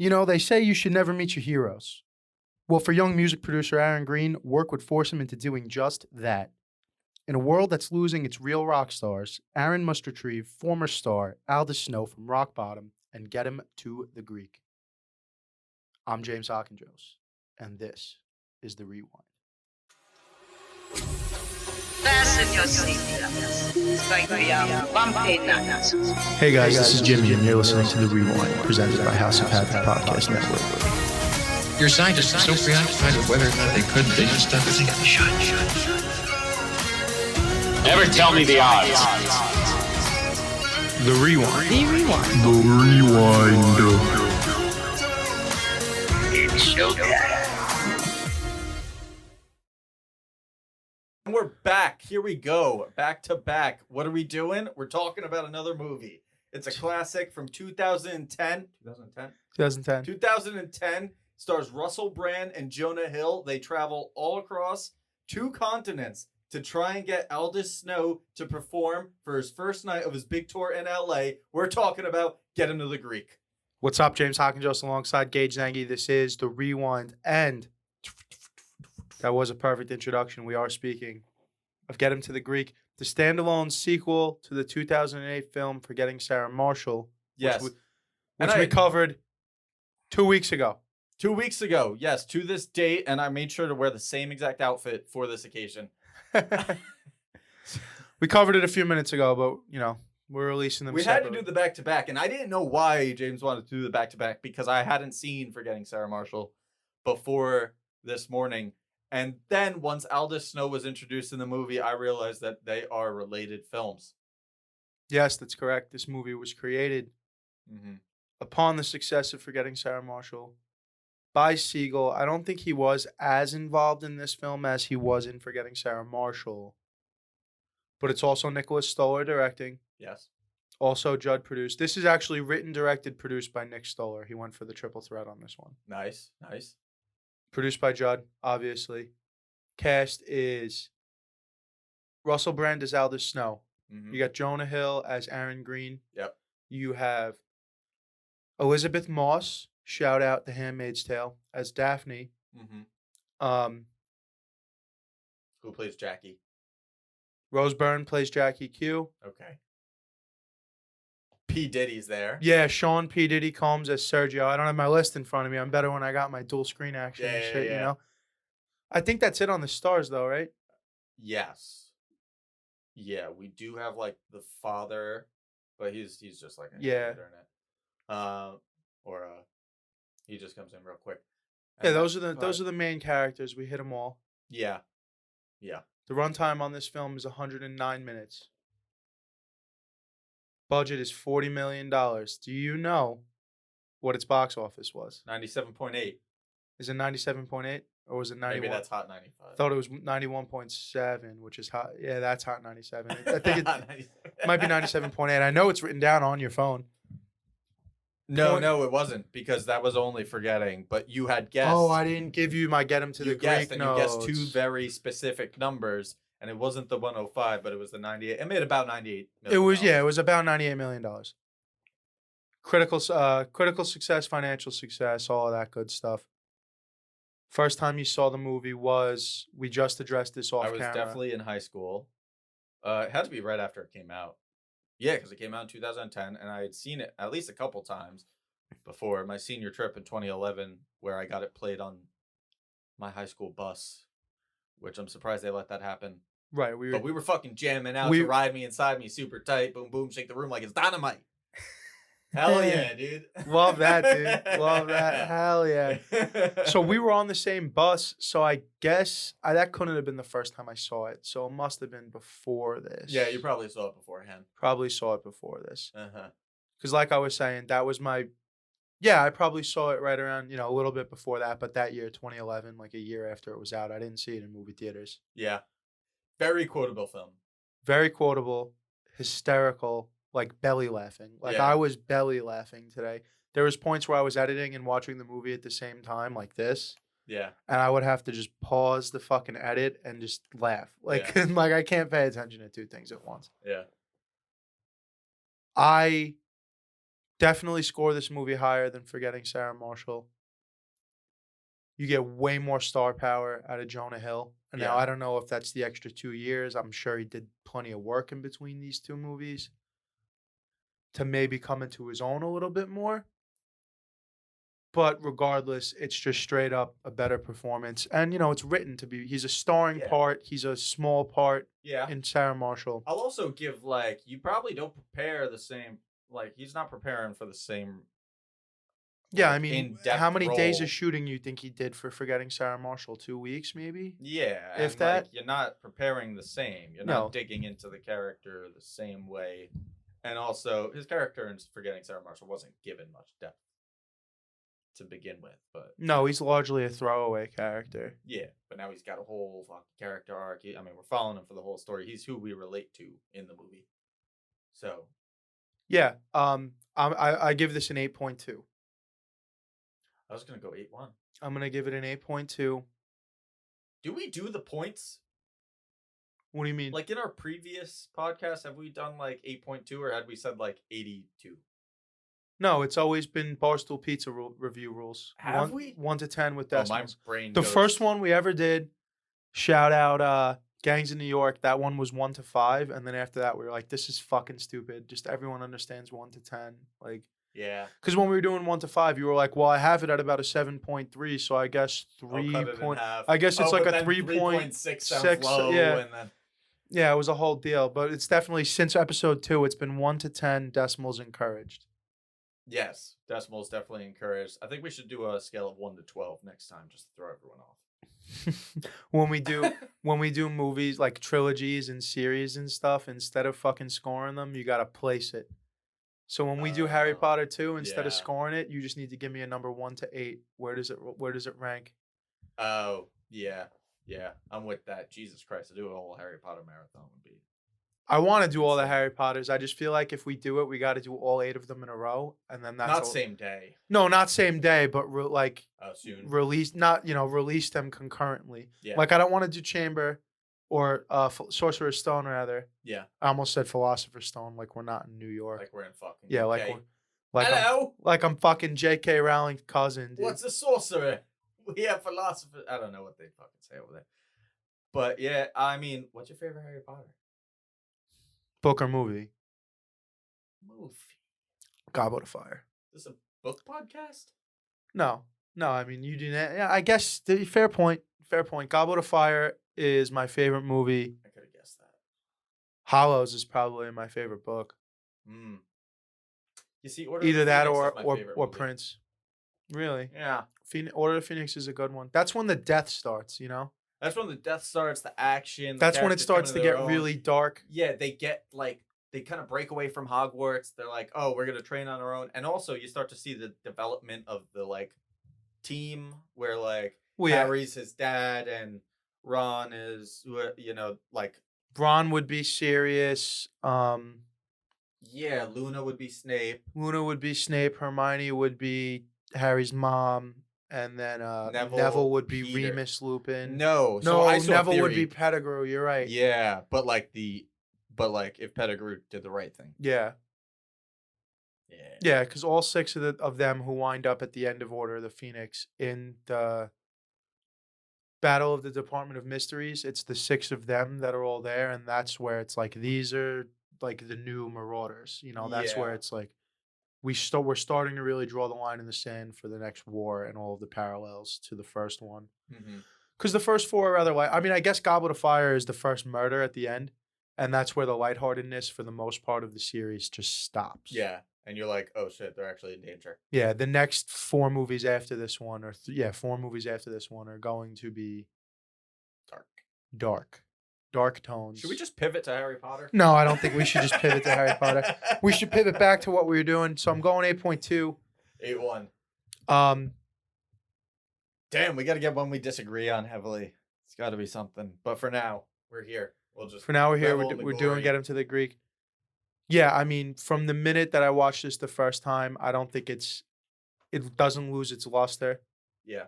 You know, they say you should never meet your heroes. Well, for young music producer Aaron Green, work would force him into doing just that. In a world that's losing its real rock stars, Aaron must retrieve former star Aldous Snow from rock bottom and get him to the Greek. I'm James Hawkinjos, and this is The Rewind. Fasten your seatbelts. It's going to be a bumpy night. Hey guys, this is Jimmy, and you're listening to The Rewind, presented by House of Havoc Podcast Network. Your scientists are so preoccupied with whether or not they could vision stuff that they got shut. Never tell me the odds. The Rewind. The Rewind. The Rewind. It's showtime. And we're back. Here we go. Back to back. What are we doing? We're talking about another movie. It's a classic from 2010. 2010. Stars Russell Brand and Jonah Hill. They travel all across 2 continents to try and get Aldous Snow to perform for his first night of his big tour in LA. We're talking about Get Him to the Greek. What's up, James Hawkinjos alongside Gage Zangi. This is The Rewind, and that was a perfect introduction. We are speaking of Get Him to the Greek, the standalone sequel to the 2008 film Forgetting Sarah Marshall, Yes. which we covered 2 weeks ago. 2 weeks ago, yes, to this date, and I made sure to wear the same exact outfit for this occasion. We covered it a few minutes ago, but, you know, we're releasing them We had to separately. do the back-to-back, and I didn't know why James wanted to do the back-to-back because I hadn't seen Forgetting Sarah Marshall before this morning. And then once Aldous Snow was introduced in the movie, I realized that they are related films. Yes, that's correct. This movie was created upon the success of Forgetting Sarah Marshall by Segal. I don't think he was as involved in this film as he was in Forgetting Sarah Marshall. But it's also Nicholas Stoller directing. Yes. Also Judd produced. This is actually written, directed, produced by Nick Stoller. He went for the triple threat on this one. Nice. Produced by Judd, obviously. Cast is Russell Brand as Aldous Snow. You got Jonah Hill as Aaron Green. Yep. You have Elizabeth Moss, shout out The Handmaid's Tale, as Daphne. Who plays Jackie? Rose Byrne plays Jackie Q. Okay. P. Diddy's there. Yeah, Sean P. Diddy Combs as Sergio. I don't have my list in front of me. I'm better when I got my dual screen action and shit, you know? I think that's it on the stars, though, right? Yes. Yeah, we do have like the father, but he's just like an editor in it. He just comes in real quick. Yeah, those are the main characters. We hit them all. Yeah. The runtime on this film is 109 minutes. Budget is $40 million. Do you know what its box office was? 97.8. Is it 97.8 or was it 91? Maybe that's Hot 95. I thought it was 91.7, which is hot. Yeah, that's Hot 97. I think it might be 97.8. I know it's written down on your phone. No, it wasn't because that was only Forgetting. But you had guessed. Oh, I didn't give you my Get Him to the Greek and notes. you guessed 2 very specific numbers, and it wasn't the 105, but it was the 98. It made about 98 million. It was about $98 million. Critical success, financial success, all of that good stuff. First time you saw the movie was, we just addressed this off camera. I was definitely in high school. It had to be right after it came out. Yeah, because it came out in 2010, and I had seen it at least a couple times before my senior trip in 2011, where I got it played on my high school bus, which I'm surprised they let that happen. Right. But we were fucking jamming out to Ride Me Inside Me super tight, boom, boom, shake the room like it's dynamite. Hell yeah, dude. Love that, dude. Love that. Hell yeah. So we were on the same bus, so I guess that couldn't have been the first time I saw it. So it must have been before this. Yeah, you probably saw it beforehand. Probably saw it before this. Because like I was saying, that was my... Yeah, I probably saw it right around, a little bit before that. But that year, 2011, like a year after it was out, I didn't see it in movie theaters. Yeah. Very quotable film. Very quotable, hysterical, like belly laughing. I was belly laughing today. There was points where I was editing and watching the movie at the same time, like this. Yeah. And I would have to just pause the fucking edit and just laugh. Like I can't pay attention to 2 things at once. Yeah. I Definitely score this movie higher than Forgetting Sarah Marshall. You get way more star power out of Jonah Hill. And now Yeah. I don't know if that's the extra 2 years. I'm sure he did plenty of work in between these two movies to maybe come into his own a little bit more. But regardless, it's just straight up a better performance. And, it's written to be. He's a starring Yeah. part. He's a small part Yeah. in Sarah Marshall. I'll also give, you probably don't prepare the same, he's not preparing for the same. Yeah, I like, mean, in-depth how many days role. of shooting you think he did for Forgetting Sarah Marshall? 2 weeks, maybe? Yeah. If and, that. you're not preparing the same. You're No. not digging into the character the same way. And also, his character in Forgetting Sarah Marshall wasn't given much depth to begin with, but No, he's largely a throwaway character. yeah, but now he's got a whole fucking character arc. We're following him for the whole story. He's who we relate to in the movie. So Yeah, I give this an 8.2. I was gonna go 8-1. I'm gonna give it an 8.2. Do we do the points? What do you mean? In our previous podcast, have we done 8.2 or had we said 82? No, it's always been Barstool Pizza review rules. Have we? 1 to 10 with Oh, my decimals. brain. The goes- first one we ever did, shout out Gangs in New York. That one was 1 to 5, and then after that we were like, this is fucking stupid. Just everyone understands 1 to 10, Yeah. Because when we were doing 1 to 5, you were like, well, I have it at about a 7.3, so I guess I'll 3 cut it in point. half. I guess it's Oh, like but a then 3.6 sounds low, yeah. and then Yeah, it was a whole deal, but it's definitely since episode 2, it's been 1 to 10 decimals encouraged. yes, decimals definitely encouraged. I think we should do a scale of 1 to 12 next time, just to throw everyone off. when we do movies like trilogies and series and stuff, instead of fucking scoring them, you gotta place it. So when we do Harry Oh, Potter 2, instead of yeah. scoring it, you just need to give me a number 1 to 8. Where does it rank? Oh, yeah. Yeah, I'm with that. Jesus Christ, to do a whole Harry Potter marathon would be... I want to do all the Insane. Harry Potters. I just feel like if we do it, we got to do all 8 of them in a row, and then that's Not all- same day. No, not same day, but Soon. release release them concurrently. Yeah. I don't want to do Chamber or Sorcerer's Stone rather. Yeah. I almost said Philosopher's Stone, like we're not in New York. Like we're in fucking Yeah, UK. I'm, Hello? I'm fucking J.K. Rowling's cousin, dude. What's a sorcerer? We have philosophers. I don't know what they fucking say over there. But yeah, what's your favorite Harry Potter Book or movie? movie? Goblet of Fire. Is this a book podcast? No, you do that. Yeah, I guess fair point. Fair point. Goblet of Fire is my favorite movie. I could have guessed that. Hollows is probably my favorite book. You see, Order of Either the that Phoenix or is my favorite or movie. Prince. Really? Yeah. Order of the Phoenix is a good one. That's when the death starts, That's when the death starts, the action. the That's when it characters starts to come into get their own. really dark. Yeah, they get they kind of break away from Hogwarts. They're like, oh, we're gonna train on our own, and also you start to see the development of the team where Well, yeah. Harry's his dad and Ron is Ron would be Sirius. yeah, Luna would be Snape. Luna would be Snape. Hermione would be Harry's mom. And then Neville would be Peter. Remus Lupin. No, No, I saw a Neville would be theory. Pettigrew. You're right. Yeah, but if Pettigrew did the right thing. Yeah. Yeah. Yeah, because all 6 of them who wind up at the end of Order of the Phoenix in the Battle of the Department of Mysteries, it's the 6 of them that are all there, and that's where it's like these are the new Marauders. That's where Yeah. it's like we're starting to really draw the line in the sand for the next war and all of the parallels to the first one. Mm-hmm. Because the first 4 are rather light. I guess Goblet of Fire is the first murder at the end, and that's where the lightheartedness for the most part of the series just stops. Yeah, and you're like, oh shit, they're actually in danger. Yeah, the next 4 movies after this one, 4 movies after this one are going to be dark tones. Should we just pivot to Harry Potter? No, I don't think we should just pivot to Harry Potter. We should pivot back to what we were doing. So I'm going 8.2. 8-1. Damn, we got to get one we disagree on heavily. It's got to be something. But for now, we're here. We'll just For now, we're here. revel in the We're doing glory. Get Him to the Greek. Yeah, from the minute that I watched this the first time, I don't think it doesn't lose its luster. Yeah.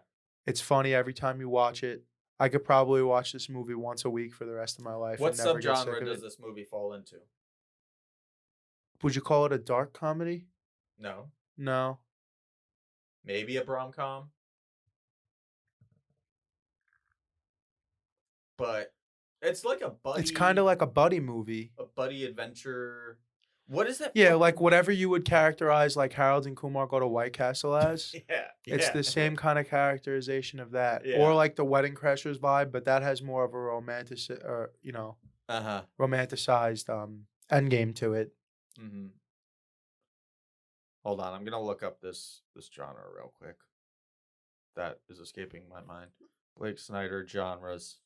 It's funny every time you watch it. I could probably watch this movie once a week for the rest of my life. What and never get sick subgenre of does it. this movie fall into? Would you call it a dark comedy? No. No. Maybe a rom-com. But it's like a buddy. It's kind of like a buddy movie. A buddy adventure. What is that? Yeah, like whatever you would characterize like Harold and Kumar Go to White Castle as. Yeah. It's the same kind of characterization of that. Yeah. Or like the Wedding Crashers vibe, but that has more of a romanticized end game to it. Mm-hmm. Hold on, I'm gonna look up this genre real quick. That is escaping my mind. Blake Snyder genres.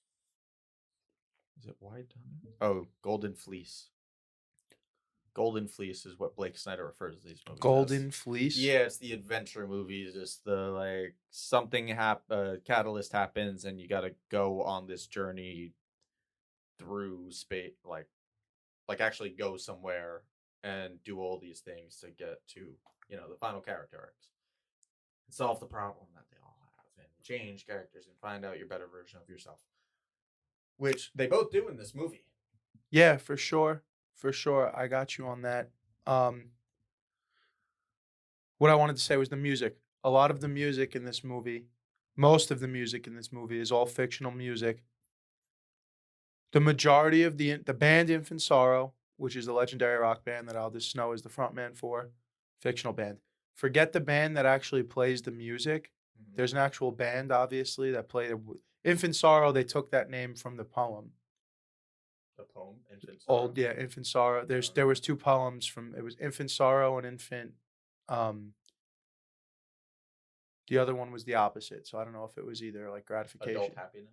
Is it White? Oh, Golden Fleece. Golden Fleece is what Blake Snyder refers to these movies. Golden Fleece? Yeah, it's the adventure movies. It's the like something catalyst happens and you gotta go on this journey through space, like actually go somewhere and do all these things to get to, the final character arcs. And solve the problem that they all have and change characters and find out your better version of yourself. Which they both do in this movie. Yeah, for sure. For sure. I got you on that. What I wanted to say was the music. A lot of the music in this movie, most of the music in this movie is all fictional music. The majority of the band Infant Sorrow, which is a legendary rock band that Aldous Snow is the frontman for, fictional band. Forget the band that actually plays the music. Mm-hmm. There's an actual band, obviously, that played Infant Sorrow. They took that name from the poem. The poem, Infant Sorrow. Infant Sorrow. There was two poems it was Infant Sorrow and Infant. The other one was the opposite, so I don't know if it was either like gratification. Adult Happiness.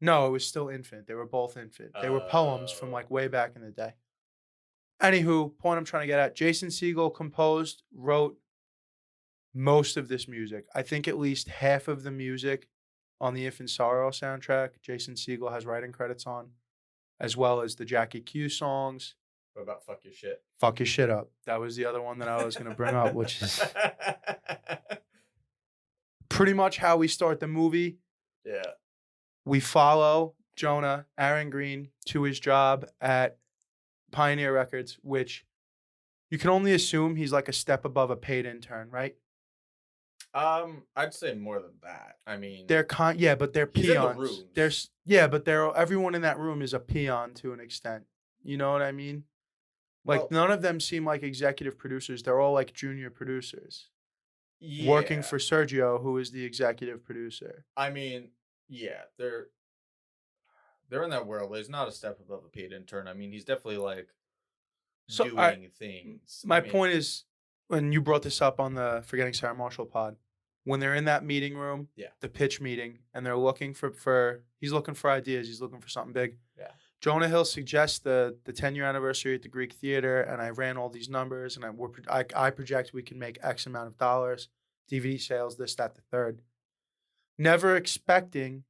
No, it was still infant. They were both infant. They were poems from like way back in the day. Anywho, point I'm trying to get at, Jason Segal wrote most of this music. I think at least half of the music on the Infant Sorrow soundtrack, Jason Segal has writing credits on, as well as the Jackie Q songs. What about Fuck Your Shit? Fuck Your Shit Up. That was the other one that I was going to bring up, which is pretty much how we start the movie. Yeah. We follow Jonah, Aaron Green, to his job at Pioneer Records, which you can only assume he's like a step above a paid intern, right? I'd say more than that. I mean, but they're he's in the peons. rooms. Everyone in that room is a peon to an extent. You know what I mean? Like none of them seem like executive producers. They're all like junior producers. Yeah. Working for Sergio, who is the executive producer. I mean, yeah, they're in that world, but he's not a step above a paid intern. I mean, he's definitely like doing things. My point is, when you brought this up on the Forgetting Sarah Marshall pod, when they're in that meeting room, the pitch meeting, and they're looking he's looking for ideas, he's looking for something big. Yeah. Jonah Hill suggests the 10-year anniversary at the Greek Theater, and I ran all these numbers, and I project we can make X amount of dollars, DVD sales, this, that, the third. Never expecting,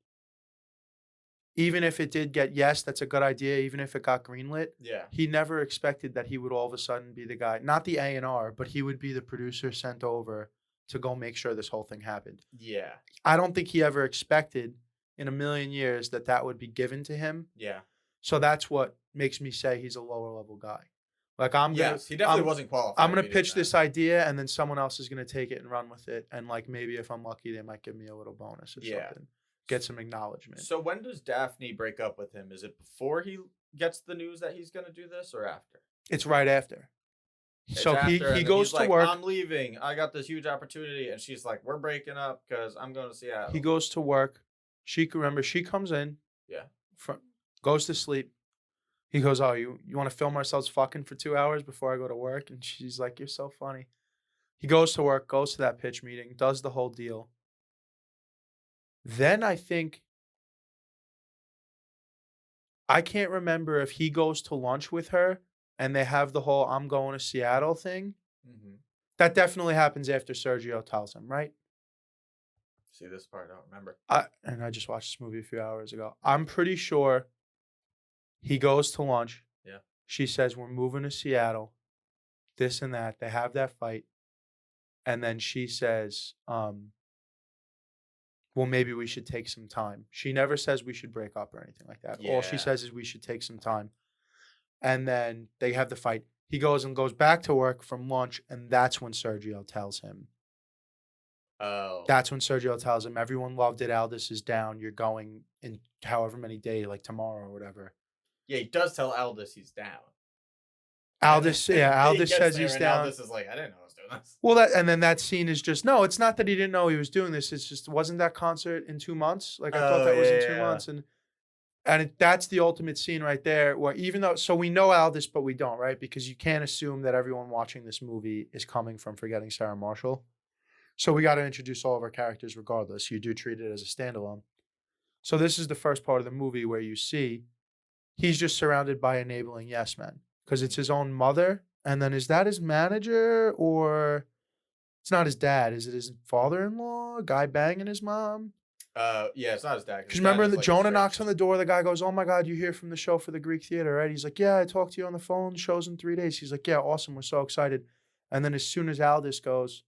even if it did get, yes, that's a good idea, even if it got greenlit, he never expected that he would all of a sudden be the guy, not the A&R, but he would be the producer sent over to go make sure this whole thing happened. Yeah. I don't think he ever expected in a million years that would be given to him. Yeah. So that's what makes me say he's a lower level guy. Like he definitely wasn't qualified. I'm going to pitch this idea and then someone else is going to take it and run with it. And like maybe if I'm lucky, they might give me a little bonus or something. Get some acknowledgement. So when does Daphne break up with him? Is it before he gets the news that he's going to do this or after? It's right after. So he goes to work. I'm leaving. I got this huge opportunity. And she's like, we're breaking up because I'm going to Seattle. He goes to work. She comes in. Yeah. Goes to sleep. He goes, oh, you want to film ourselves fucking for 2 hours before I go to work? And she's like, you're so funny. He goes to work, goes to that pitch meeting, does the whole deal. Then I can't remember if he goes to lunch with her and they have the whole I'm going to Seattle thing. Mm-hmm. That definitely happens after Sergio tells him, right? See, this part I don't remember. I just watched this movie a few hours ago. I'm pretty sure he goes to lunch. Yeah. She says, we're moving to Seattle. This and that. They have that fight. And then she says, well, maybe we should take some time. She never says we should break up or anything like that. Yeah. All she says is we should take some time. And then they have the fight. He goes back to work from lunch, and that's when Sergio tells him. Oh. That's when Sergio tells him, everyone loved it. Aldous is down. You're going in however many days, like tomorrow or whatever. Yeah, he does tell Aldous he's down. Aldous, Aldous He gets says there he's and down. Aldous is like, I didn't know I was doing this. Well, and then that scene is just, no, it's not that he didn't know he was doing this. It's just, wasn't that concert in 2 months? Like, I thought that was in 2 months. And that's the ultimate scene right there where even though, so we know Aldous, but we don't, right? Because you can't assume that everyone watching this movie is coming from Forgetting Sarah Marshall. So we got to introduce all of our characters regardless. You do treat it as a standalone. So this is the first part of the movie where you see he's just surrounded by enabling yes men because it's his own mother. And then is that his manager or it's not his dad? Is it his father-in-law? Guy banging his mom? Yeah, it's not his dad. Because remember, Jonah knocks on the door. The guy goes, "Oh my God, you here from the show for the Greek theater, right?" He's like, "Yeah, I talked to you on the phone. Show's in 3 days." He's like, "Yeah, awesome. We're so excited." And then as soon as Aldous goes,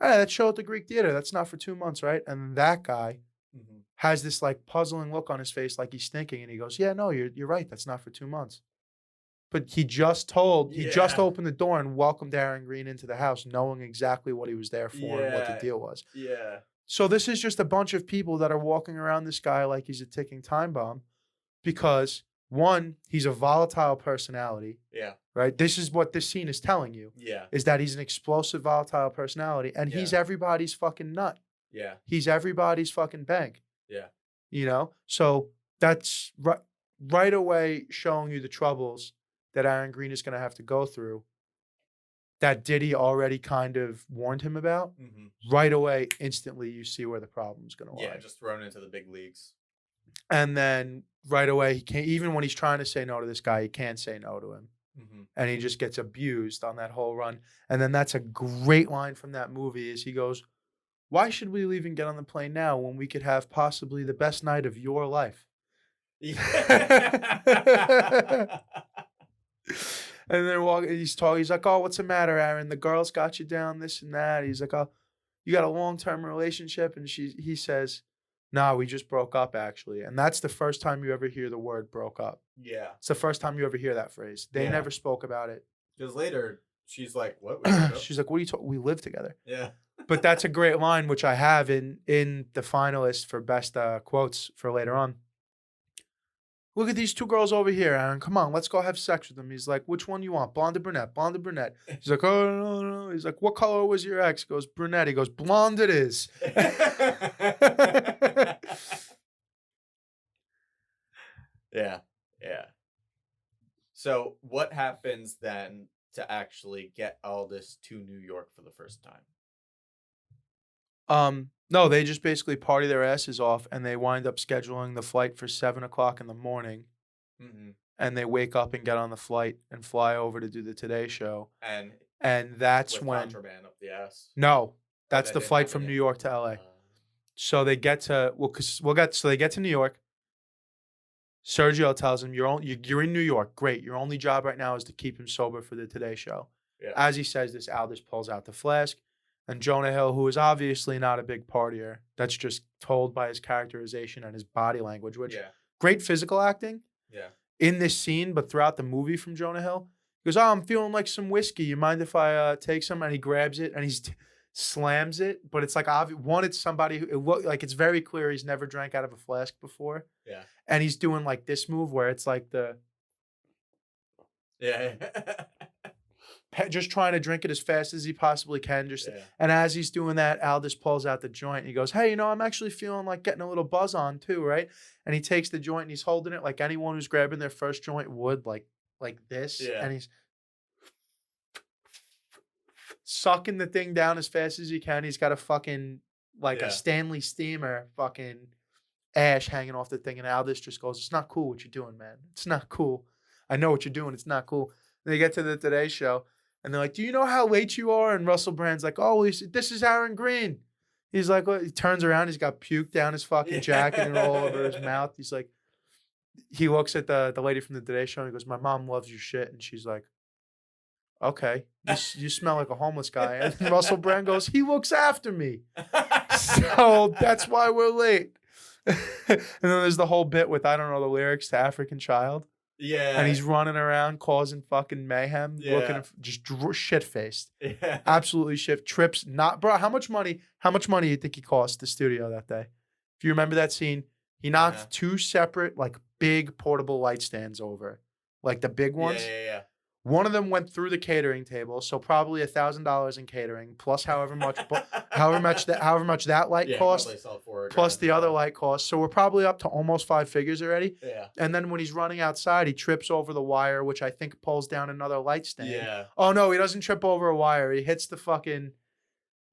"Hey, that show at the Greek theater, that's not for 2 months, right?" And that guy has this like puzzling look on his face, like he's thinking, and he goes, "Yeah, no, you're right. That's not for 2 months." But he just opened the door and welcomed Aaron Green into the house, knowing exactly what he was there for and what the deal was. Yeah. So this is just a bunch of people that are walking around this guy like he's a ticking time bomb because, one, he's a volatile personality. Yeah. Right? This is what this scene is telling you. Yeah. Is that he's an explosive, volatile personality, and he's everybody's fucking nut. Yeah. He's everybody's fucking bank. Yeah. You know? So that's right away showing you the troubles that Aaron Green is going to have to go through that Diddy already kind of warned him about. Right away, instantly, you see where the problem's going to lie. Yeah, just thrown into the big leagues. And then right away, he can't, even when he's trying to say no to this guy, he can't say no to him. And he just gets abused on that whole run. And then that's a great line from that movie is he goes, "Why should we leave and get on the plane now when we could have possibly the best night of your life?" Yeah. And then he's talking. He's like, "Oh, what's the matter, Aaron? The girls got you down, this and that." He's like, "Oh, you got a long-term relationship?" And he says, "Nah, we just broke up, actually." And that's the first time you ever hear the word "broke up." Yeah. It's the first time you ever hear that phrase. They never spoke about it. Because later, she's like, "What?" We broke up? She's like, "What are you talking? We live together." Yeah. But that's a great line, which I have in the finalist for best quotes for later on. "Look at these two girls over here, Aaron. Come on, let's go have sex with them." He's like, "Which one you want? Blonde or brunette? Blonde or brunette?" He's like, "Oh, no. He's like, "What color was your ex?" He goes, "Brunette." He goes, "Blonde it is." Yeah. Yeah. So what happens then to actually get Aldous to New York for the first time? No, they just basically party their asses off and they wind up scheduling the flight for 7:00 in the morning. And they wake up and get on the flight and fly over to do the Today Show. And that's with when contraband up the ass. No, that's that the didn't flight happen from yet? New York to LA. So they get to so they get to New York. Sergio tells him, you're in New York. Great. Your only job right now is to keep him sober for the Today Show." Yeah. As he says this, Aldous pulls out the flask. And Jonah Hill, who is obviously not a big partier, that's just told by his characterization and his body language, which great physical acting in this scene, but throughout the movie from Jonah Hill. He goes, "Oh, I'm feeling like some whiskey. You mind if I take some?" And he grabs it and he slams it. But it's like, one, it's somebody who, it's very clear he's never drank out of a flask before. Yeah. And he's doing like this move where it's like just trying to drink it as fast as he possibly can. And as he's doing that, Aldous pulls out the joint and he goes, "Hey, I'm actually feeling like getting a little buzz on too, right?" And he takes the joint and he's holding it like anyone who's grabbing their first joint would, like this. Yeah. And he's sucking the thing down as fast as he can. He's got a fucking a Stanley Steamer fucking ash hanging off the thing. And Aldous just goes, "It's not cool what you're doing, man. It's not cool. I know what you're doing. It's not cool." And they get to the Today Show. And they're like, "Do you know how late you are?" And Russell Brand's like, "Oh, this is Aaron Green." He's like, what? He turns around. He's got puke down his fucking jacket and all over his mouth. He's like, he looks at the lady from the Today Show and he goes, "My mom loves your shit." And she's like, "Okay, you smell like a homeless guy." And Russell Brand goes, "He looks after me. So that's why we're late." And then there's the whole bit with, I don't know the lyrics to African Child. Yeah. And he's running around causing fucking mayhem, looking Yeah. just shit faced, Yeah. absolutely shit. Trips not, bro. How much money do you think he cost the studio that day? If you remember that scene, he knocked Uh-huh. 2 separate like big portable light stands over, like the big ones. Yeah. One of them went through the catering table, so probably $1,000 in catering, plus however much that light Yeah, cost, probably sell for it, plus grand the or other so. light cost. So we're probably up to almost 5 figures already. Yeah. And then when he's running outside, he trips over the wire, which I think pulls down another light stand. Yeah. Oh no, he doesn't trip over a wire. He hits the fucking,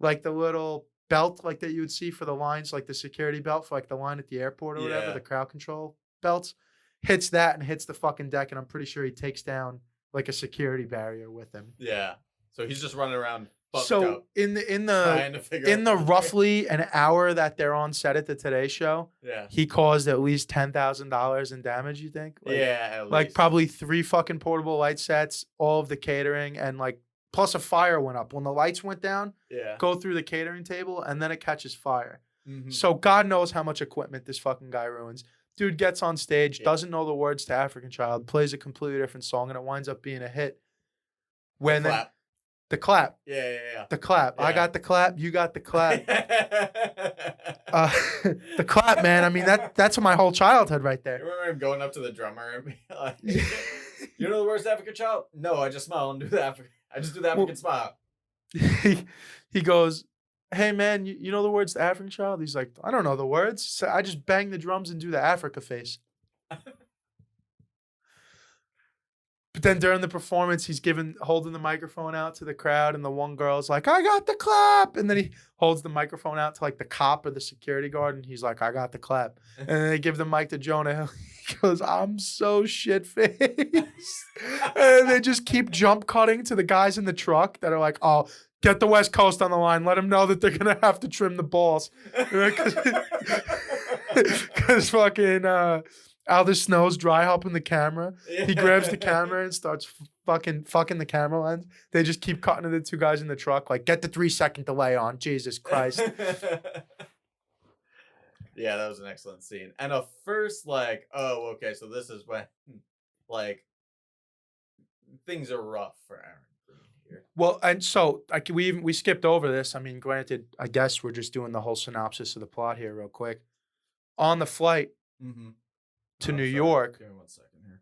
like the little belt like that you would see for the lines, like the security belt for like the line at the airport or whatever, Yeah. the crowd control belts. Hits that and hits the fucking deck, and I'm pretty sure he takes down like a security barrier with him. Yeah. So he's just running around fucked So up, in trying to figure the out roughly an hour that they're on set at the Today Show, Yeah. he caused at least $10,000 in damage. You think? Like, Yeah. At like least. probably 3 fucking portable light sets, all of the catering, and like plus a fire went up when the lights went down. Yeah. Go through the catering table and then it catches fire. Mhm. So God knows how much equipment this fucking guy ruins. Dude gets on stage, Yeah. doesn't know the words to African Child, plays a completely different song, and it winds up being a hit. When The clap. the clap, Yeah. the clap. I Yeah. got the clap, you got the clap. The clap, man. I mean, that's my whole childhood right You there. remember him going up to the drummer and be like, "You know the words to African Child? No, I just smile and do the African. I just do the African smile." he goes, "Hey man, you know the words to African Child?" He's like, "I don't know the words. So I just bang the drums and do the Africa face." But then during the performance, he's holding the microphone out to the crowd, and the one girl's like, "I got the clap," and then he holds the microphone out to like the cop or the security guard, and he's like, "I got the clap," and then they give the mic to Jonah Hill. He goes, "I'm so shit faced," and they just keep jump cutting to the guys in the truck that are like, "Oh, get the West Coast on the line. Let them know that they're gonna have to trim the balls," because fucking. Aldous Snow's dry humping the camera. He grabs the camera and starts fucking the camera lens. They just keep cutting to the 2 guys in the truck. Like, get the 3-second delay on. Jesus Christ. Yeah, that was an excellent scene. And a first, like, oh, okay, so this is when, like, things are rough for Aaron Green here. Well, and so like we skipped over this. I mean, granted, I guess we're just doing the whole synopsis of the plot here real quick. On the flight Mm-hmm. to New York. Give me 1 second here.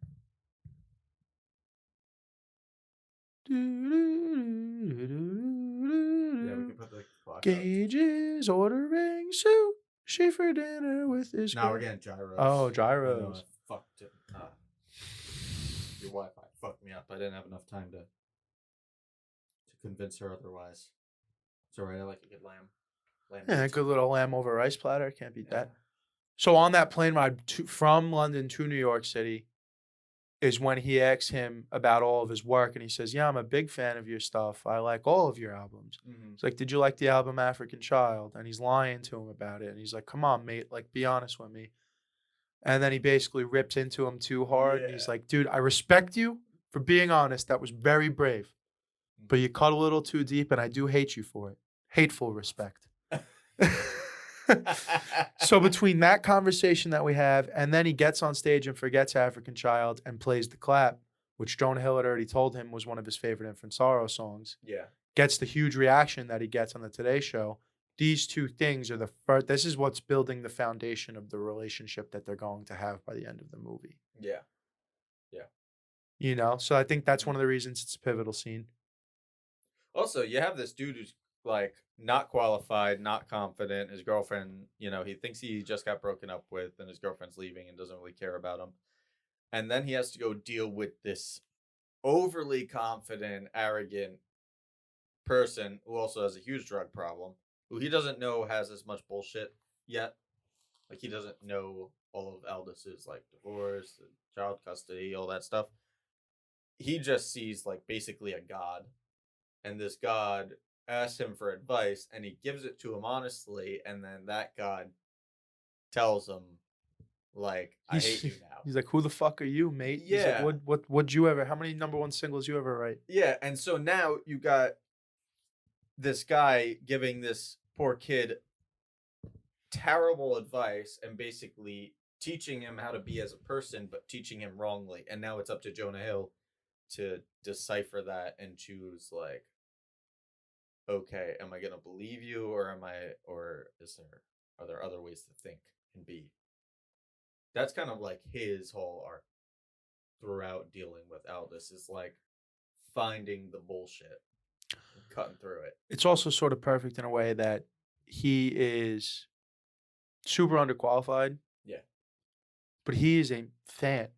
Yeah, we can put the clock up. Gage is ordering sushi for dinner with his Now we're getting gyros. Oh, I gyros. know, I fucked it. Your Wi-Fi fucked me up. I didn't have enough time to convince her otherwise. It's alright. I like a good lamb. Yeah, pizza. good little lamb over rice platter. Can't beat Yeah. that. So on that plane ride from London to New York City is when he asks him about all of his work, and he says, "Yeah, I'm a big fan of your stuff. I like all of your albums." Mhm. It's like, "Did you like the album African Child?" And he's lying to him about it, and he's like, "Come on, mate, like be honest with me." And then he basically rips into him too hard, and he's Yeah. like, "Dude, I respect you for being honest. That was very brave, but you cut a little too deep, and I do hate you for it. Hateful respect." So between that conversation that we have, and then he gets on stage and forgets African Child and plays the clap, which Jonah Hill had already told him was one of his favorite Infant Sorrow songs, Yeah. gets the huge reaction that he gets on the Today Show. These 2 things are the first. This is what's building the foundation of the relationship that they're going to have by the end of the movie. Yeah. You know, so I think that's one of the reasons it's a pivotal scene. Also, you have this dude who's like not qualified, not confident. His girlfriend, he thinks he just got broken up with, and his girlfriend's leaving and doesn't really care about him. And then he has to go deal with this overly confident, arrogant person who also has a huge drug problem, who he doesn't know has as much bullshit yet. Like, he doesn't know all of Aldis's like divorce, child custody, all that stuff. He just sees like basically a god, and this god asks him for advice, and he gives it to him honestly, and then that god tells him, like, "I hate you now." He's like, "Who the fuck are you, mate?" He's Yeah. like, what'd you ever? How many #1 singles you ever write? Yeah, and so now you got this guy giving this poor kid terrible advice and basically teaching him how to be as a person, but teaching him wrongly. And now it's up to Jonah Hill to decipher that and choose like, okay, am I gonna believe you, or are there other ways to think and be? That's kind of like his whole arc throughout dealing with Aldous, is like finding the bullshit, and cutting through it. It's also sort of perfect in a way that he is super underqualified. Yeah. But he is a fan.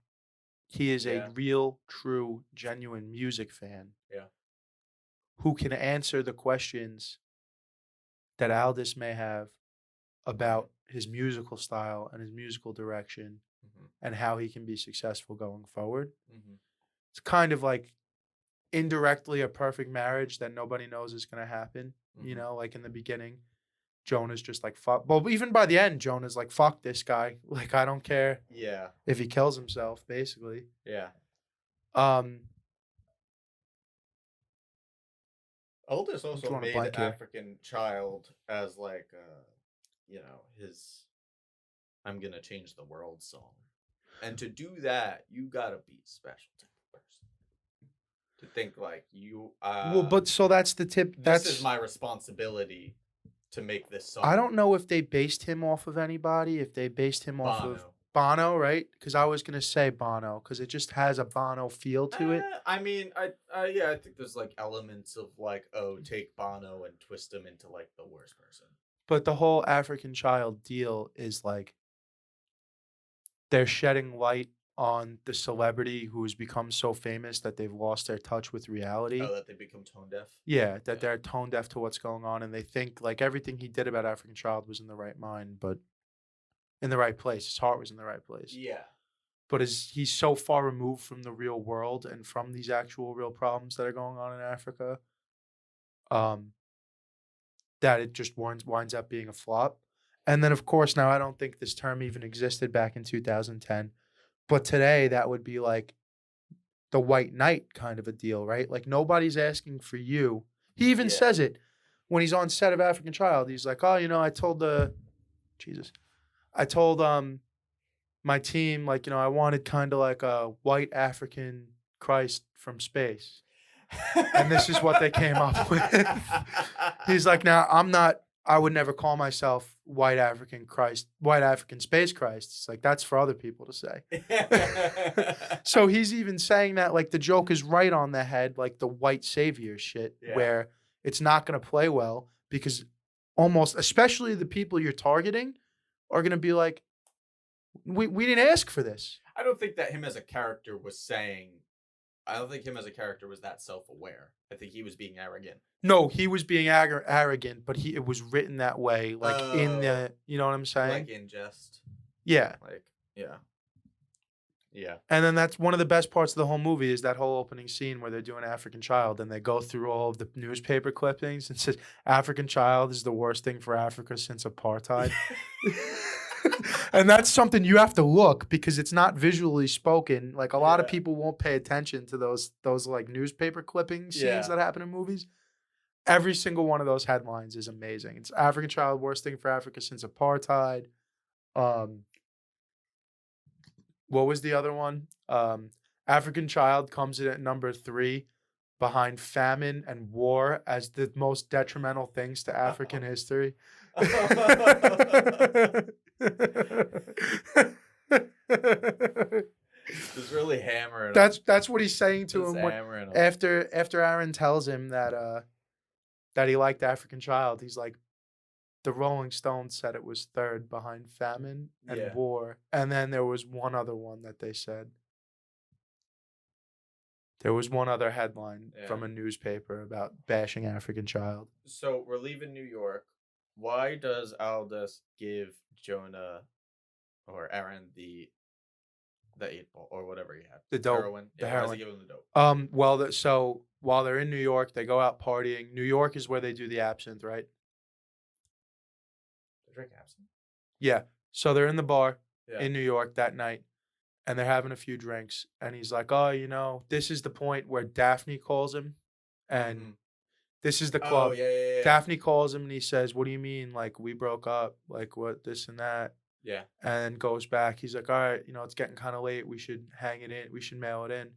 He is Yeah. a real, true, genuine music fan. Yeah. Who can answer the questions that Aldous may have about his musical style and his musical direction and how he can be successful going forward. It's kind of like indirectly a perfect marriage that nobody knows is going to happen. You know, like in the beginning, Jonah's just like, fuck. Well, even by the end, Jonah's like, fuck this guy. Like, I don't care Yeah. if he kills himself, basically. Yeah. Aldous also drawing a made blank here. African Child as like his I'm gonna change the world song. And to do that, you gotta be a special type of person. To think like you well, but so that's the tip. this is my responsibility to make this song. I don't know if they based him off of anybody, if they based him off of Bono, right? Because I was gonna say Bono, because it just has a Bono feel to it. I mean, I think there's like elements of like, oh, take Bono and twist him into like the worst person. But the whole African Child deal is like they're shedding light on the celebrity who's become so famous that they've lost their touch with reality. Oh, that they become tone deaf? Yeah, that they're tone deaf to what's going on, and they think like everything he did about African Child was in the right mind, but in the right place. His heart was in the right place. Yeah. But he's so far removed from the real world and from these actual real problems that are going on in Africa, that it just winds up being a flop. And then, of course, now I don't think this term even existed back in 2010. But today, that would be like the white knight kind of a deal, right? Like, nobody's asking for you. He even says it when he's on set of African Child. He's like, oh, I told my team, like, I wanted kind of like a white African Christ from space. And this is what they came up with. He's like, now, I would never call myself white African space Christ. It's like, that's for other people to say. So he's even saying that, like, the joke is right on the head, like the white savior shit, where it's not going to play well because especially the people you're targeting are going to be like, we didn't ask for this. I don't think that him as a character was that self-aware. I think he was being arrogant. No, he was being arrogant, but it was written that way, like in the, you know what I'm saying? Like in jest. Yeah. Like, yeah. Yeah. And then that's one of the best parts of the whole movie is that whole opening scene where they're doing African Child and they go through all of the newspaper clippings and says, African Child is the worst thing for Africa since apartheid. And that's something you have to look because it's not visually spoken. Like a lot of people won't pay attention to those like newspaper clipping scenes that happen in movies. Every single one of those headlines is amazing. It's African Child, worst thing for Africa since apartheid. What was the other one? African Child comes in at number 3 behind famine and war as the most detrimental things to African history. Just really hammering. That's what he's saying to him after Aaron tells him that he liked African Child. He's like, the Rolling Stones said it was 3rd behind famine and war, and then there was one other one that they said. There was one other headline from a newspaper about bashing African Child. So we're leaving New York. Why does Aldous give Jonah or Aaron the 8-ball or whatever he had? The dope. Heroin. The heroin. heroin. Why does he give him the dope? So while they're in New York, they go out partying. New York is where they do the absinthe, right? They drink absinthe? Yeah. So they're in the bar in New York that night, and they're having a few drinks. And he's like, oh, this is the point where Daphne calls him, and this is the club. Oh, yeah. Daphne calls him, and he says, what do you mean? Like, we broke up. Like, what, this and that. Yeah. And goes back. He's like, all right, it's getting kind of late. We should hang it in. We should mail it in.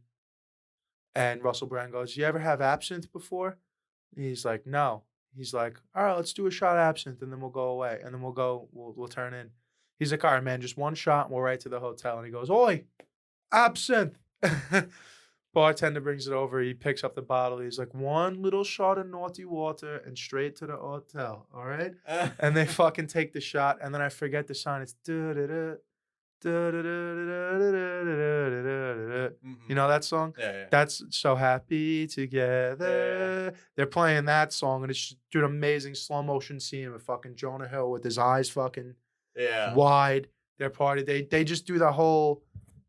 And Russell Brand goes, you ever have absinthe before? And he's like, no. He's like, all right, let's do a shot of absinthe and then we'll go away. And then we'll turn in. He's like, all right, man, just one shot and we'll right to the hotel. And he goes, oi, absinthe. Bartender brings it over. He picks up the bottle. He's like, one little shot of naughty water and straight to the hotel. All right. And they fucking take the shot. And then I forget the sign. It's da-da-da, da-da-da-da-da-da-da-da-da-da. You know that song? Yeah. That's So Happy Together. Yeah. They're playing that song. And it's just, dude, amazing slow motion scene with fucking Jonah Hill with his eyes fucking wide. Their party. They just do the whole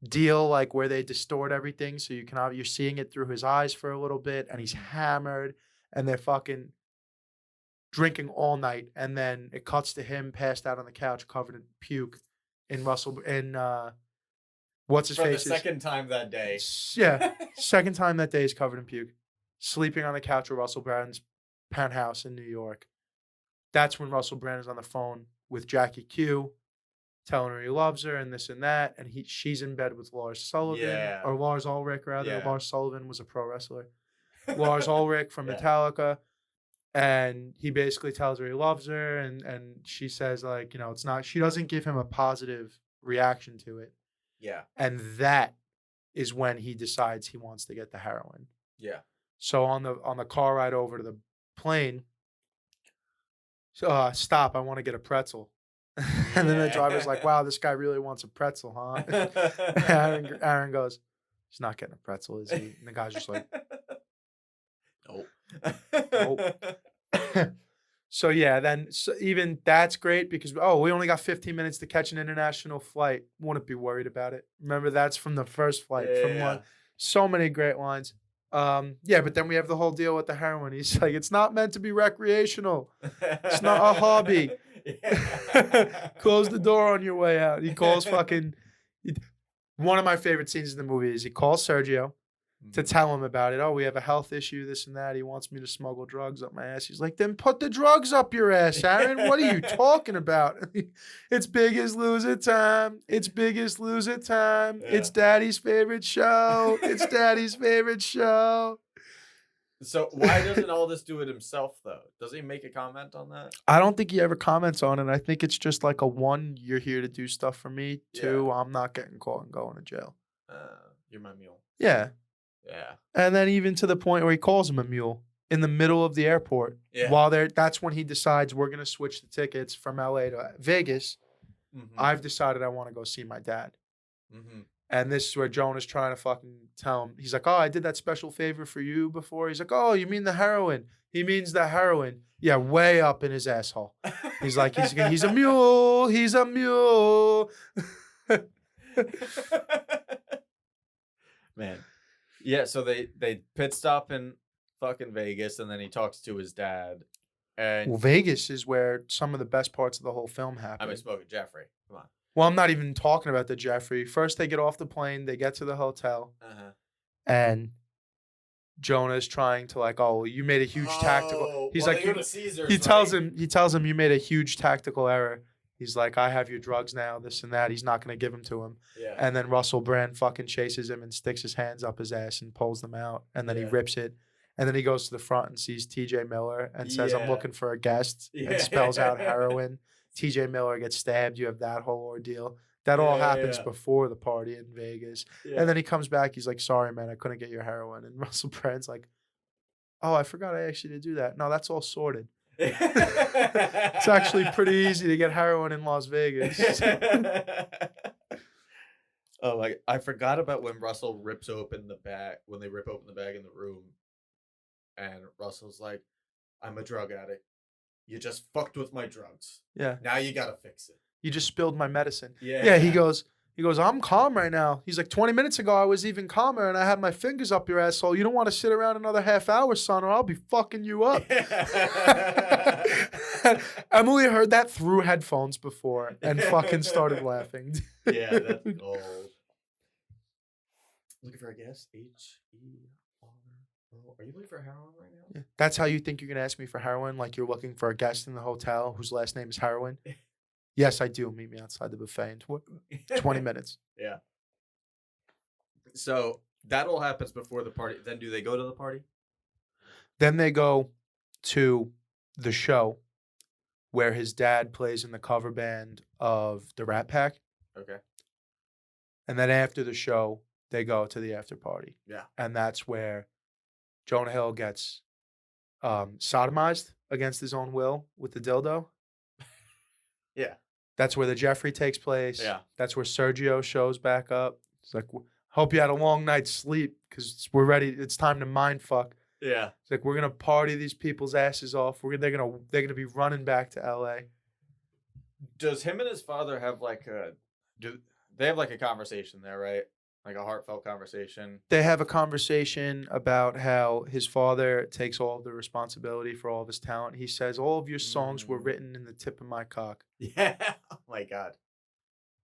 deal like where they distort everything so you're seeing it through his eyes for a little bit and he's hammered and they're fucking drinking all night and then it cuts to him passed out on the couch covered in puke in what's his face for the second time that day. Yeah, second time that day is covered in puke, sleeping on the couch of Russell Brand's penthouse in New York. That's when Russell Brand is on the phone with Jackie Q, telling her he loves her and this and that, and she's in bed with Lars Sullivan, or Lars Ulrich rather. Yeah. Lars Sullivan was a pro wrestler. Lars Ulrich from Metallica, and he basically tells her he loves her, and she says like, it's not. She doesn't give him a positive reaction to it. Yeah, and that is when he decides he wants to get the heroin. Yeah. So on the car ride over to the plane, stop. I want to get a pretzel. And then the driver's like, wow, this guy really wants a pretzel, huh? Aaron goes, he's not getting a pretzel, is he? And the guy's just like, nope. So yeah, then even that's great because, we only got 15 minutes to catch an international flight. Wouldn't be worried about it. Remember, that's from the first flight. So many great lines. But then we have the whole deal with the heroin. He's like, it's not meant to be recreational. It's not a hobby. Close the door on your way out. He calls one of my favorite scenes in the movie is he calls Sergio to tell him about it. Oh, we have a health issue, this and that. He wants me to smuggle drugs up my ass. He's like, then put the drugs up your ass, Aaron. What are you talking about? It's Biggest Loser time. It's Biggest Loser time. Yeah. It's Daddy's favorite show. It's Daddy's favorite show. So why doesn't all this do it himself, though? Does he make a comment on that? I don't think he ever comments on it. I think it's just like a one, you're here to do stuff for me. Two, I'm not getting caught and going to jail. You're my mule. Yeah. Yeah. And then even to the point where he calls him a mule in the middle of the airport. Yeah. That's when he decides we're going to switch the tickets from LA to Vegas. Mm-hmm. I've decided I want to go see my dad. Mm-hmm. And this is where Jonah's trying to fucking tell him. He's like, oh, I did that special favor for you before. He's like, oh, you mean the heroin? He means the heroin. Yeah, way up in his asshole. He's like, he's a mule. He's a mule. Man. Yeah, so they pit stop in fucking Vegas, and then he talks to his dad. And Vegas is where some of the best parts of the whole film happen. I mean, Smoking Jeffrey. Come on. Well, I'm not even talking about the Jeffrey. First, they get off the plane. They get to the hotel. And Jonah's trying to like, oh, you made a huge tactical. He's like, he tells him you made a huge tactical error. He's like, I have your drugs now, this and that. He's not going to give them to him. Yeah. And then Russell Brand fucking chases him and sticks his hands up his ass and pulls them out. And then he rips it. And then he goes to the front and sees TJ Miller and says, I'm looking for a guest. And spells out heroin. TJ Miller gets stabbed. You have that whole ordeal. That all happens before the party in Vegas. Yeah. And then he comes back. He's like, sorry, man, I couldn't get your heroin. And Russell Brand's like, oh, I forgot I asked you to do that. No, that's all sorted. It's actually pretty easy to get heroin in Las Vegas. Oh my! I forgot about when Russell rips open the bag. When they rip open the bag in the room, and Russell's like, "I'm a drug addict. You just fucked with my drugs. Yeah. Now you gotta fix it. You just spilled my medicine." Yeah. He goes, I'm calm right now. He's like, 20 minutes ago, I was even calmer and I had my fingers up your asshole. You don't want to sit around another half hour, son, or I'll be fucking you up. Emily heard that through headphones before and fucking started laughing. Yeah, that's gold. Looking for a guest? H-E-R-O. Are you looking for heroin right now? Yeah. That's how you think you're going to ask me for heroin? Like you're looking for a guest in the hotel whose last name is Heroin? Yes, I do. Meet me outside the buffet in 20 minutes. Yeah. So that all happens before the party. Then do they go to the party? Then they go to the show where his dad plays in the cover band of the Rat Pack. Okay. And then after the show, they go to the after party. Yeah. And that's where Jonah Hill gets sodomized against his own will with the dildo. Yeah. That's where the Jeffrey takes place. Yeah. That's where Sergio shows back up. It's like, hope you had a long night's sleep because we're ready. It's time to mind fuck. Yeah. It's like, we're gonna party these people's asses off. They're gonna be running back to LA. Does him and his father have like they have like a conversation there, right? Like a heartfelt conversation. They have a conversation about how his father takes all of the responsibility for all of his talent. He says, all of your songs were written in the tip of my cock. Yeah. Oh my God.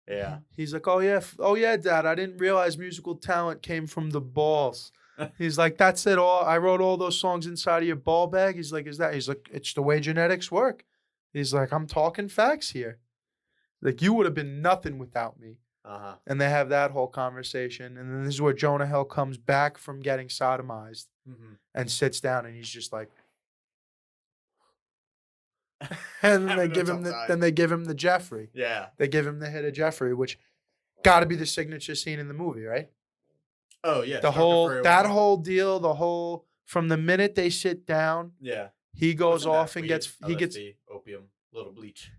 Yeah. He's like, oh yeah, Dad, I didn't realize musical talent came from the balls. He's like, that's it all. I wrote all those songs inside of your ball bag. He's like, is that? He's like, it's the way genetics work. He's like, I'm talking facts here. Like, you would have been nothing without me. Uh-huh. And they have that whole conversation. And then this is where Jonah Hill comes back from getting sodomized and sits down, and he's just like, and then they give him the Jeffrey. Yeah. They give him the hit of Jeffrey, which got to be the signature scene in the movie, right? Oh yeah. That whole deal, from the minute they sit down, yeah, he goes off and gets opium, little bleach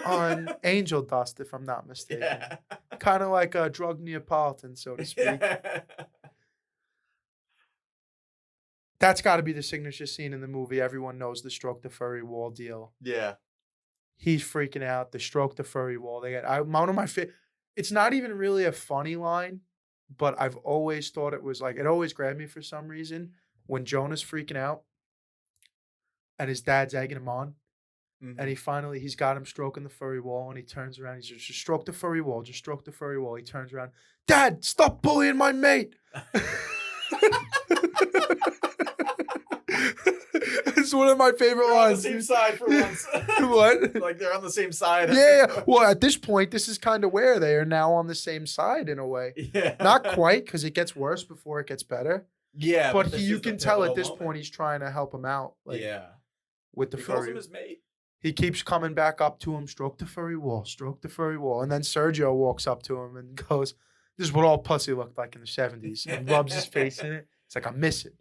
on angel dust, if I'm not mistaken. Yeah. Kind of like a drug Neapolitan, so to speak. Yeah. That's got to be the signature scene in the movie. Everyone knows the stroke the furry wall deal. Yeah. He's freaking out. The stroke the furry wall. One of my favorite. It's not even really a funny line, but I've always thought it was like, it always grabbed me for some reason when Jonah's freaking out and his dad's egging him on. And he's got him stroking the furry wall, and he turns around. He's just stroke the furry wall. Just stroke the furry wall. He turns around. Dad, stop bullying my mate. It's one of my favorite lines. On the same side for once. What? Like they're on the same side. Yeah. Well, at this point, this is kind of where they are now on the same side in a way. Yeah. Not quite, because it gets worse before it gets better. Yeah. But you can tell at this point he's trying to help him out. Like, yeah. With the he calls furry. him his mate. He keeps coming back up to him, stroke the furry wall, stroke the furry wall. And then Sergio walks up to him and goes, this is what all pussy looked like in the 70s. And rubs his face in it. It's like, I miss it.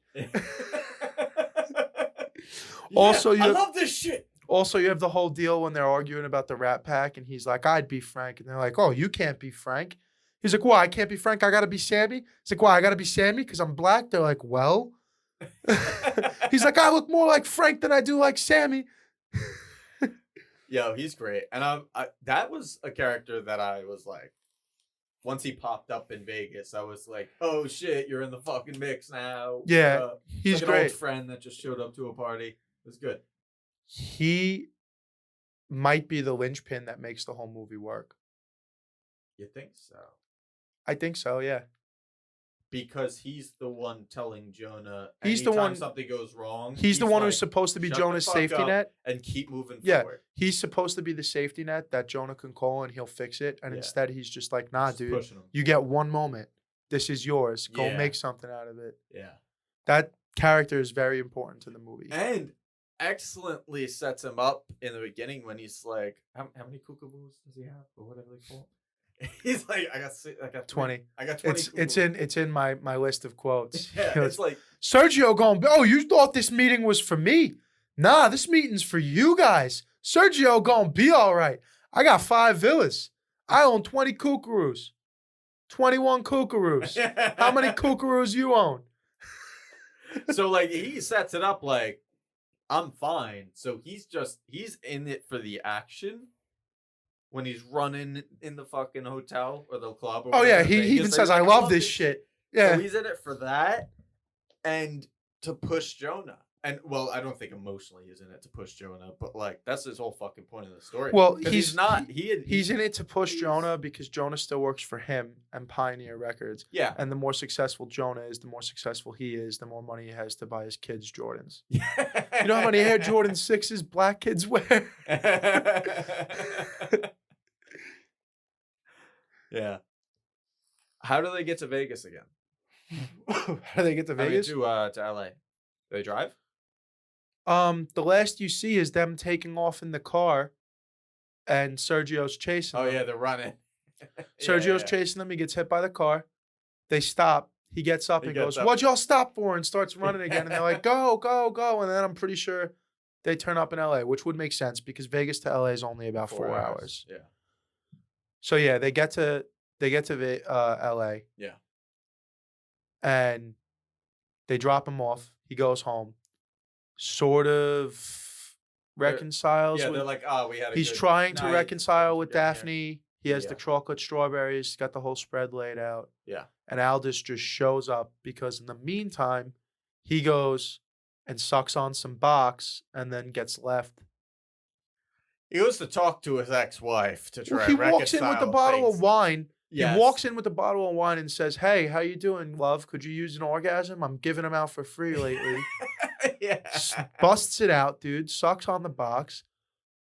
Also, I love this shit. Also, you have the whole deal when they're arguing about the Rat Pack. And he's like, I'd be Frank. And they're like, oh, you can't be Frank. He's like, why? I can't be Frank. I got to be Sammy. He's like, why? I got to be Sammy because I'm black. They're like, well. He's like, I look more like Frank than I do like Sammy. Yo, he's great. And that was a character that I was like, once he popped up in Vegas, I was like, oh shit, you're in the fucking mix now. Yeah, he's like great. An old friend that just showed up to a party. It was good. He might be the linchpin that makes the whole movie work. You think so? I think so, yeah. Because he's the one telling Jonah. He's the one. Something goes wrong. He's the one like, who's supposed to be Jonah's safety net and keep moving yeah, forward. He's supposed to be the safety net that Jonah can call and he'll fix it. And instead, he's just like, nah, just dude, you get one moment. This is yours. Go make something out of it. Yeah, that character is very important to the movie and excellently sets him up in the beginning when he's like, how many kookaboos does he have or whatever they call it? He's like, I got 20. I got 20. It's in my list of quotes. Yeah, it's like Sergio going, oh, you thought this meeting was for me? Nah, this meeting's for you guys. Sergio gonna be all right. I got 5 villas. I own 20 kookaroos. 21 kookaroos. How many kookaroos you own? So like he sets it up like, I'm fine. So he's in it for the action. When he's running in the fucking hotel or the club. Or yeah, he even says, I love this shit. Yeah. So he's in it for that and to push Jonah. And well, I don't think emotionally he's in it to push Jonah, but like that's his whole fucking point of the story. Well, 'Cause he's not. He's in it to push Jonah because Jonah still works for him and Pioneer Records. Yeah. And the more successful Jonah is, the more successful he is, the more money he has to buy his kids Jordans. You You know how many Air Jordan 6s black kids wear? Yeah. How do they get to Vegas again? How do they get to Vegas? To LA. Do they drive? The last you see is them taking off in the car, and Sergio's chasing Oh them. yeah, they're running. Sergio's chasing them. He gets hit by the car. They stop. He gets up He and gets goes, up. "What'd y'all stop for?" and starts running again. And they're like, "Go, go, go!" And then I'm pretty sure they turn up in LA, which would make sense because Vegas to LA is only about 4 hours. Yeah. So yeah, they get to LA. Yeah. And they drop him off. He goes home. Sort of reconciles Yeah, with. they're like, oh, we had. He's trying to reconcile with Yeah, yeah. Daphne. He has the chocolate strawberries. Got the whole spread laid out. Yeah. And Aldous just shows up because in the meantime, he goes and sucks on some box and then gets left. He goes to talk to his ex-wife to try. He walks in with a bottle of wine. Yes. He walks in with a bottle of wine and says, "Hey, how you doing, love? Could you use an orgasm? I'm giving them out for free lately." Yeah. Busts it out, dude. Sucks on the box,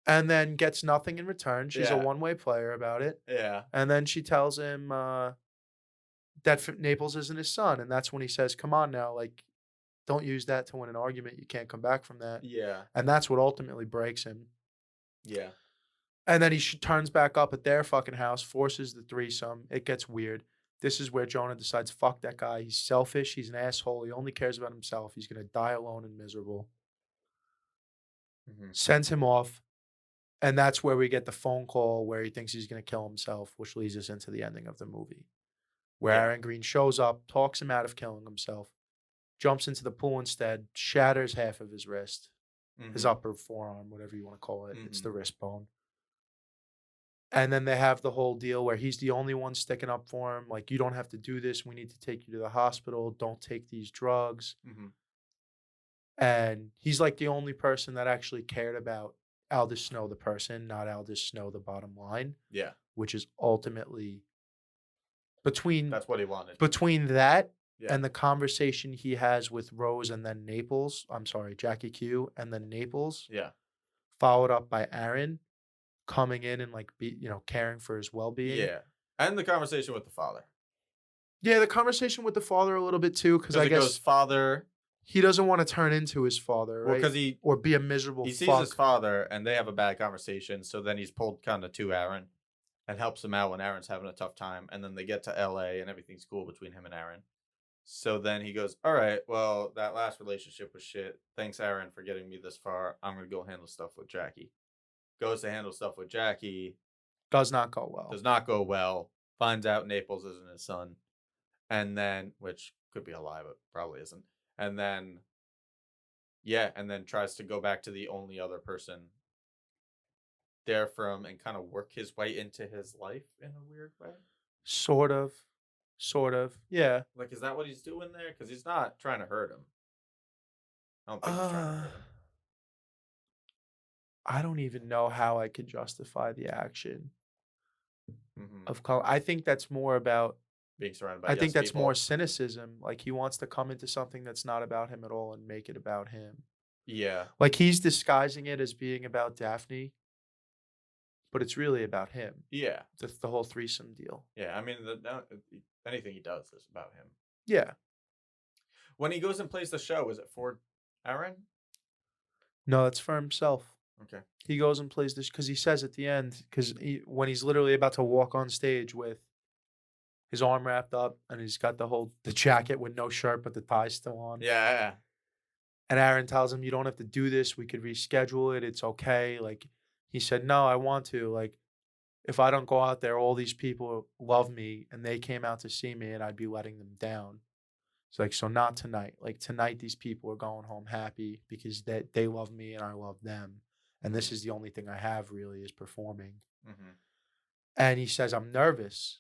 and then gets nothing in return. She's a Yeah. one-way player about it. Yeah. And then she tells him that Naples isn't his son, and that's when he says, "Come on now, like, don't use that to win an argument. You can't come back from that." Yeah. And that's what ultimately breaks him. Yeah. And then he turns back up at their fucking house, forces the threesome. It gets weird. This is where Jonah decides, fuck that guy. He's selfish. He's an asshole. He only cares about himself. He's going to die alone and miserable. Mm-hmm. Sends him off. And that's where we get the phone call where he thinks he's going to kill himself, which leads us into the ending of the movie. Where Yeah. Aaron Green shows up, talks him out of killing himself, jumps into the pool instead, shatters half of his wrist, his upper forearm, whatever you want to call it. It's the wrist bone. And then they have the whole deal where he's the only one sticking up for him. Like, you don't have to do this. We need to take you to the hospital. Don't take these drugs. Mm-hmm. And he's like the only person that actually cared about Aldous Snow, the person, not Aldous Snow, the bottom line. Yeah. Which is ultimately between That's what he wanted. that Yeah. and the conversation he has with Rose and then Naples. I'm sorry, Jackie Q and then Naples. Yeah. Followed up by Aaron coming in and like caring for his well-being. Yeah. And the conversation with the father. Yeah, the conversation with the father a little bit too, because I it guess goes father. he doesn't want to turn into his father, Well, right? because or be a miserable he sees fuck. his father and they have a bad conversation. So then he's pulled kind of to Aaron and helps him out when Aaron's having a tough time. And then they get to LA and everything's cool between him and Aaron. So then he goes, all right, well, that last relationship was shit. Thanks, Aaron, for getting me this far. I'm going to go handle stuff with Jackie. Goes to handle stuff with Jackie. Does not go well. Does not go well. Finds out Naples isn't his son. And then, which could be a lie, but probably isn't. And then, and then tries to go back to the only other person there from and kind of work his way into his life in a weird way. Sort of. Yeah. Like, is that what he's doing there? Because he's not trying to hurt him. I don't think he's trying to hurt him. I don't even know how I could justify the action Mm-hmm. of Colin. I think that's more about. Being surrounded by I think that's people. more cynicism. Like, he wants to come into something that's not about him at all and make it about him. Yeah. Like, he's disguising it as being about Daphne, but it's really about him. Yeah. The whole threesome deal. Yeah. I mean, anything he does is about him. Yeah. When he goes and plays the show, is it for Aaron? No, it's for himself. Okay. He goes and plays this because he says at the end, because when he's literally about to walk on stage with his arm wrapped up and he's got the jacket with no shirt but the tie's still on. Yeah. And Aaron tells him, you don't have to do this. We could reschedule it. It's okay. Like, he said, no, I want to. Like, if I don't go out there, all these people love me and they came out to see me and I'd be letting them down. It's like, so not tonight. Like, tonight, these people are going home happy because they love me and I love them. And this is the only thing I have really is performing. Mm-hmm. And he says, I'm nervous.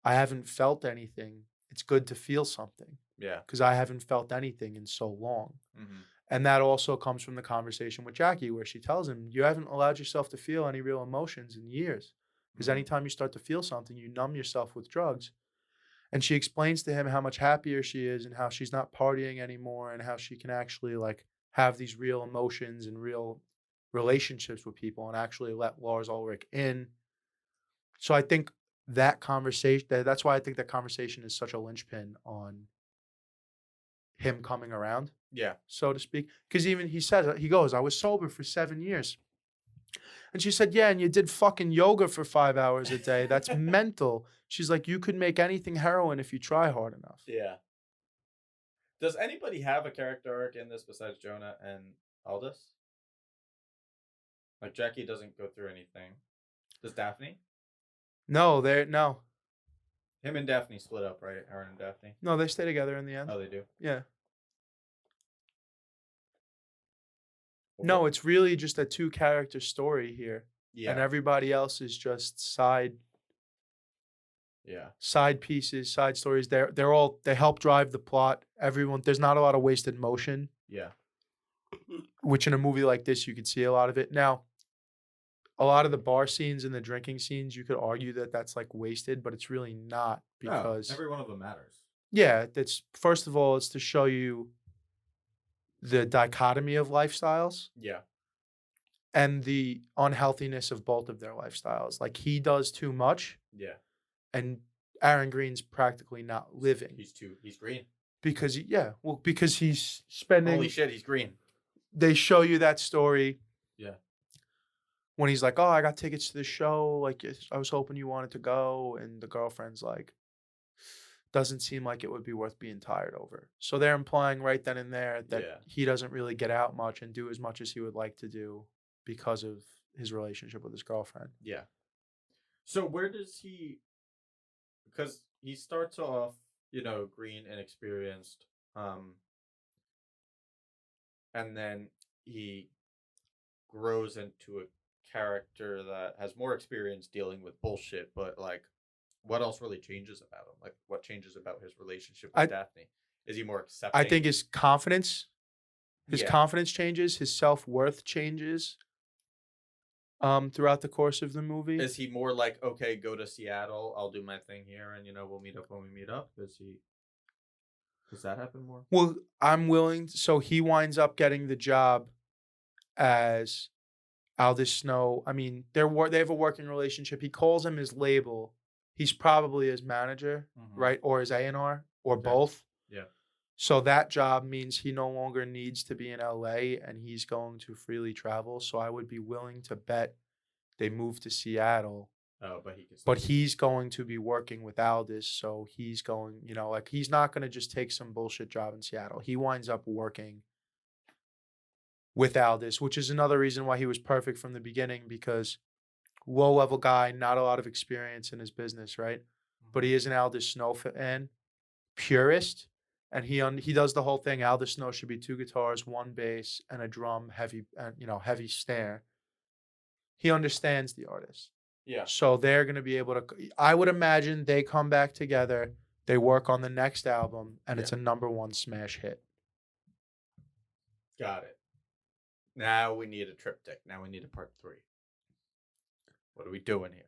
I haven't felt anything. It's good to feel something. Yeah. Because I haven't felt anything in so long. Mm-hmm. And that also comes from the conversation with Jackie, where she tells him, you haven't allowed yourself to feel any real emotions in years. Because anytime you start to feel something, you numb yourself with drugs. And she explains to him how much happier she is and how she's not partying anymore and how she can actually like have these real emotions and real relationships with people and actually let Lars Ulrich in. So I think that conversation, that's why I think that conversation is such a linchpin on him coming around. Yeah. So to speak. Because even he says, he goes, I was sober for 7 years. And she said, yeah, and you did fucking yoga for 5 hours a day. That's mental. She's like, you could make anything heroin if you try hard enough. Yeah. Does anybody have a character arc in this besides Jonah and Aldous? Like Jackie doesn't go through anything. Does Daphne? No. Him and Daphne split up, right? Aaron and Daphne. No, they stay together in the end. Oh, they do? Yeah. No, it's really just a 2-character story here. Yeah. And everybody else is just side pieces, side stories. They help drive the plot. Everyone, there's not a lot of wasted motion. Yeah. Which in a movie like this, you could see a lot of it. Now, a lot of the bar scenes and the drinking scenes, you could argue that that's like wasted, but it's really not because every one of them matters. Yeah, it's first of all, it's to show you the dichotomy of lifestyles. Yeah. And the unhealthiness of both of their lifestyles. Like he does too much. Yeah. And Aaron Green's practically not living. He's green. Because because he's spending. Holy shit, he's green. They show you that story. Yeah. When he's like, oh, I got tickets to the show. Like, I was hoping you wanted to go. And the girlfriend's like, doesn't seem like it would be worth being tired over. So they're implying right then and there that he doesn't really get out much and do as much as he would like to do because of his relationship with his girlfriend. Yeah. So where does he... Because he starts off, green and experienced. And then he grows into a character that has more experience dealing with bullshit, but like, what else really changes about him? Like, what changes about his relationship with Daphne? Is he more accepting? I think his confidence changes. His self-worth changes throughout the course of the movie. Is he more like, okay, go to Seattle, I'll do my thing here, and, we'll meet up when we meet up? Does that happen more? Well, I'm willing. So he winds up getting the job as Aldous Snow. I mean, they have a working relationship. He calls him his label. He's probably his manager, right? Or his A&R, or both. Yeah. So that job means he no longer needs to be in LA and he's going to freely travel. So I would be willing to bet they move to Seattle. Oh, but he's going to be working with Aldous. So he's going, he's not going to just take some bullshit job in Seattle. He winds up working with Aldous, which is another reason why he was perfect from the beginning, because low-level guy, not a lot of experience in his business, right? But he is an Aldous Snow fan, purist, and he does the whole thing. Aldous Snow should be 2 guitars, 1 bass, and a drum, heavy snare. He understands the artist. Yeah. So they're going to be able to, I would imagine they come back together, they work on the next album, and it's a #1 smash hit. Got it. Now we need a triptych. Now we need a part 3. What are we doing here?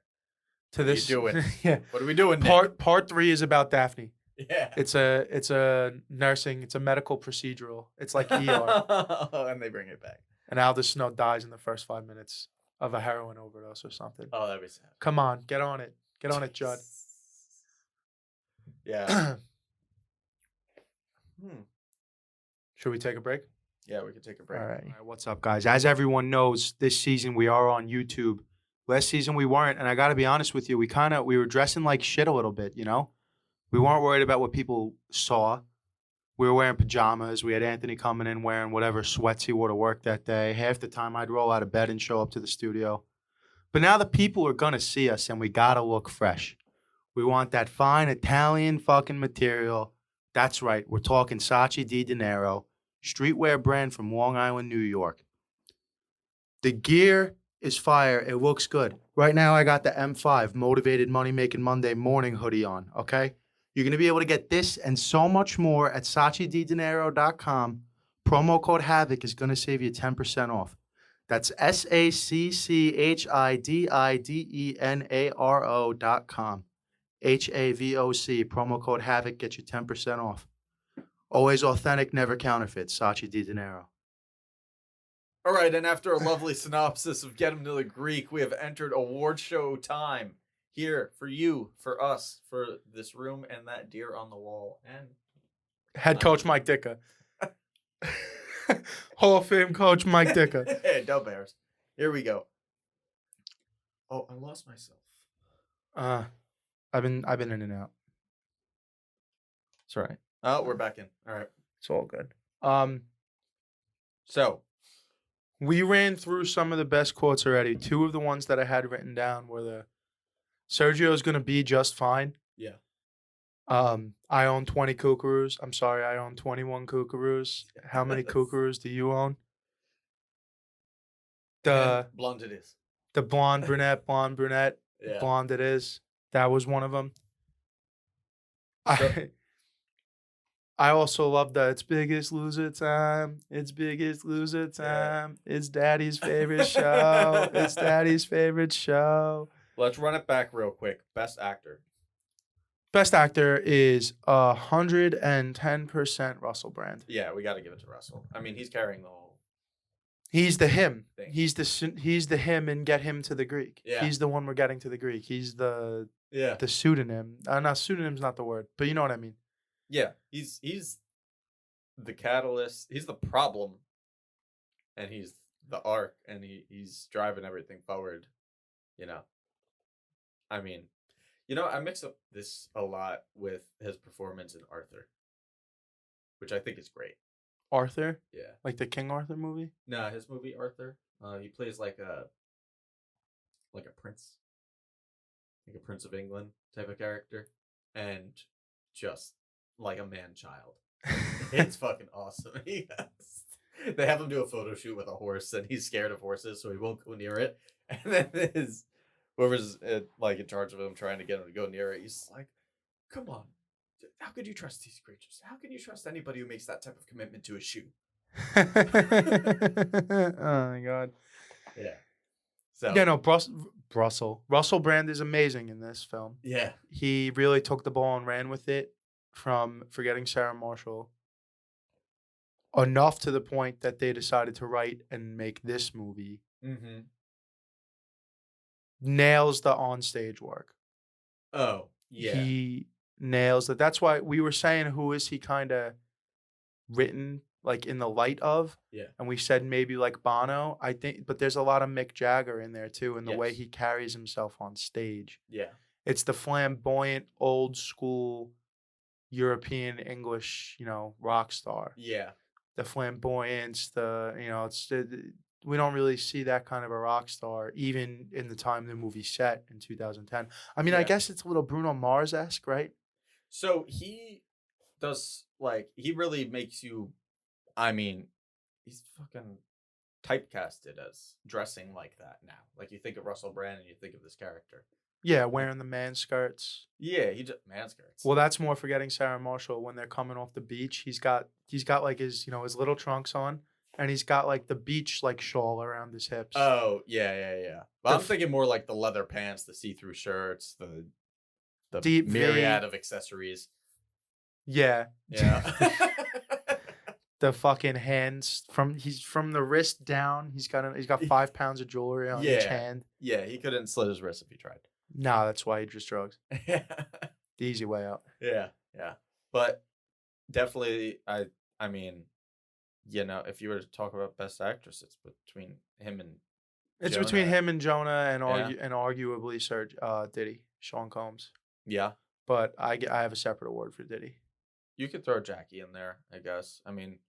What are you doing? Yeah. What are we doing? Part 3 is about Daphne. Yeah. It's a nursing. It's a medical procedural. It's like ER. And they bring it back. And Aldous Snow dies in the first 5 minutes of a heroin overdose or something. Oh, that'd be sad. Come on, get on it. Get on it, Judd. Yeah. Should we take a break? Yeah, we could take a break. All right. What's up, guys? As everyone knows, this season we are on YouTube. Last season we weren't, and I got to be honest with you, we were dressing like shit a little bit, We weren't worried about what people saw. We were wearing pajamas. We had Anthony coming in wearing whatever sweats he wore to work that day. Half the time I'd roll out of bed and show up to the studio. But now the people are going to see us, and we got to look fresh. We want that fine Italian fucking material. That's right. We're talking Saatchi di Dinero, streetwear brand from Long Island, New York. The gear is fire. It looks good. Right now I got the M5 Motivated Money Making Monday morning hoodie on, okay? You're going to be able to get this and so much more at SaatchiDiDinero.com. Promo code HAVOC is going to save you 10% off. That's SACCHIDIDENARO.com. HAVOC. Promo code HAVOC gets you 10% off. Always authentic, never counterfeit. Sachi Di Dinero. All right, and after a lovely synopsis of Get Him to the Greek, we have entered award show time here for you, for us, for this room, and that deer on the wall. And Head coach Mike Ditka. Hall of Fame coach Mike Ditka. Hey, Del Bears. Here we go. Oh, I lost myself. I've been in and out. It's all right. Oh, we're back in. All right. It's all good. So we ran through some of the best quotes already. Two of the ones that I had written down were the Sergio's gonna be just fine. yeah. I own 20 kookaroos. I'm sorry, I own 21 kookaroos. How many kookaroos do you own? And blonde it is. The blonde brunette, Yeah. blonde it is. That was one of them. So- I also love the it's Biggest Loser time. It's Biggest Loser time. It's Daddy's favorite show. It's Daddy's favorite show. Let's run it back real quick. Best actor. Best actor is 110% Russell Brand. Yeah, we got to give it to Russell. I mean, he's carrying the whole. He's the him. Thing. He's the him and get him to the Greek. Yeah. He's the one we're getting to the Greek. He's the pseudonym. No, pseudonym's not the word, but you know what I mean. Yeah, he's the catalyst. He's the problem, and he's the arc, and he's driving everything forward. You know, I mean, I mix up this a lot with his performance in Arthur, which I think is great. Arthur? Yeah. Like the King Arthur movie? No, his movie Arthur. He plays like a prince, like a prince of England type of character, and just like a man child. It's fucking awesome. They have him do a photo shoot with a horse, and he's scared of horses, so he won't go near it. And then whoever's in charge of him trying to get him to go near it, he's like, "Come on, how could you trust these creatures? How can you trust anybody who makes that type of commitment to a shoe?" Oh my god. Yeah. So Yeah, no, Russell Brand is amazing in this film. yeah, He really took the ball and ran with it from Forgetting Sarah Marshall. Enough to the point that they decided to write and make this movie. mm-hmm. Nails the onstage work. Oh yeah, He nails it. That's why we were saying who is he kind of written like in the light of. Yeah. And we said maybe like Bono. I think, but there's a lot of Mick Jagger in there too, in the way Yes. he carries himself on stage. yeah, It's the flamboyant, old school, European English, rock star. yeah, The flamboyance, we don't really see that kind of a rock star, even in the time the movie set in 2010. I mean, I Yeah. guess it's a little Bruno Mars-esque, right? So he does he really makes you. I mean, he's fucking typecasted as dressing like that now. Like you think of Russell Brand and you think of this character. Yeah, wearing the man skirts. Yeah, he just man skirts. Well, that's more Forgetting Sarah Marshall when they're coming off the beach. He's got like his his little trunks on, and he's got like the beach like shawl around his hips. Oh yeah. But I'm thinking more like the leather pants, the see-through shirts, the Deep V. myriad of accessories. Yeah. Yeah. The fucking hands he's from the wrist down. He's got 5 pounds of jewelry on each Yeah. hand. Yeah, he couldn't slit his wrist if he tried. No, that's why he just drugs. Yeah. The easy way out. Yeah. But definitely, I mean, if you were to talk about best actress, it's between him and It's Jonah. between him and Jonah and Yeah. arguably Diddy, Sean Combs. Yeah. But I have a separate award for Diddy. You could throw Jackie in there, I guess. I mean,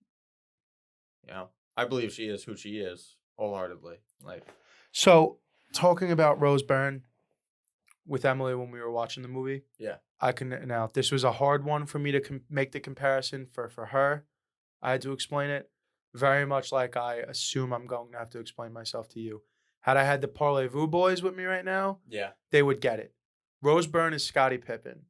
I believe she is who she is wholeheartedly. So, talking about Rose Byrne with Emily when we were watching the movie. Yeah. Now, this was a hard one for me to make the comparison for her. I had to explain it very much like I assume I'm going to have to explain myself to you. Had I had the Parlez-Vous boys with me right now, Yeah. they would get it. Rose Byrne is Scottie Pippen.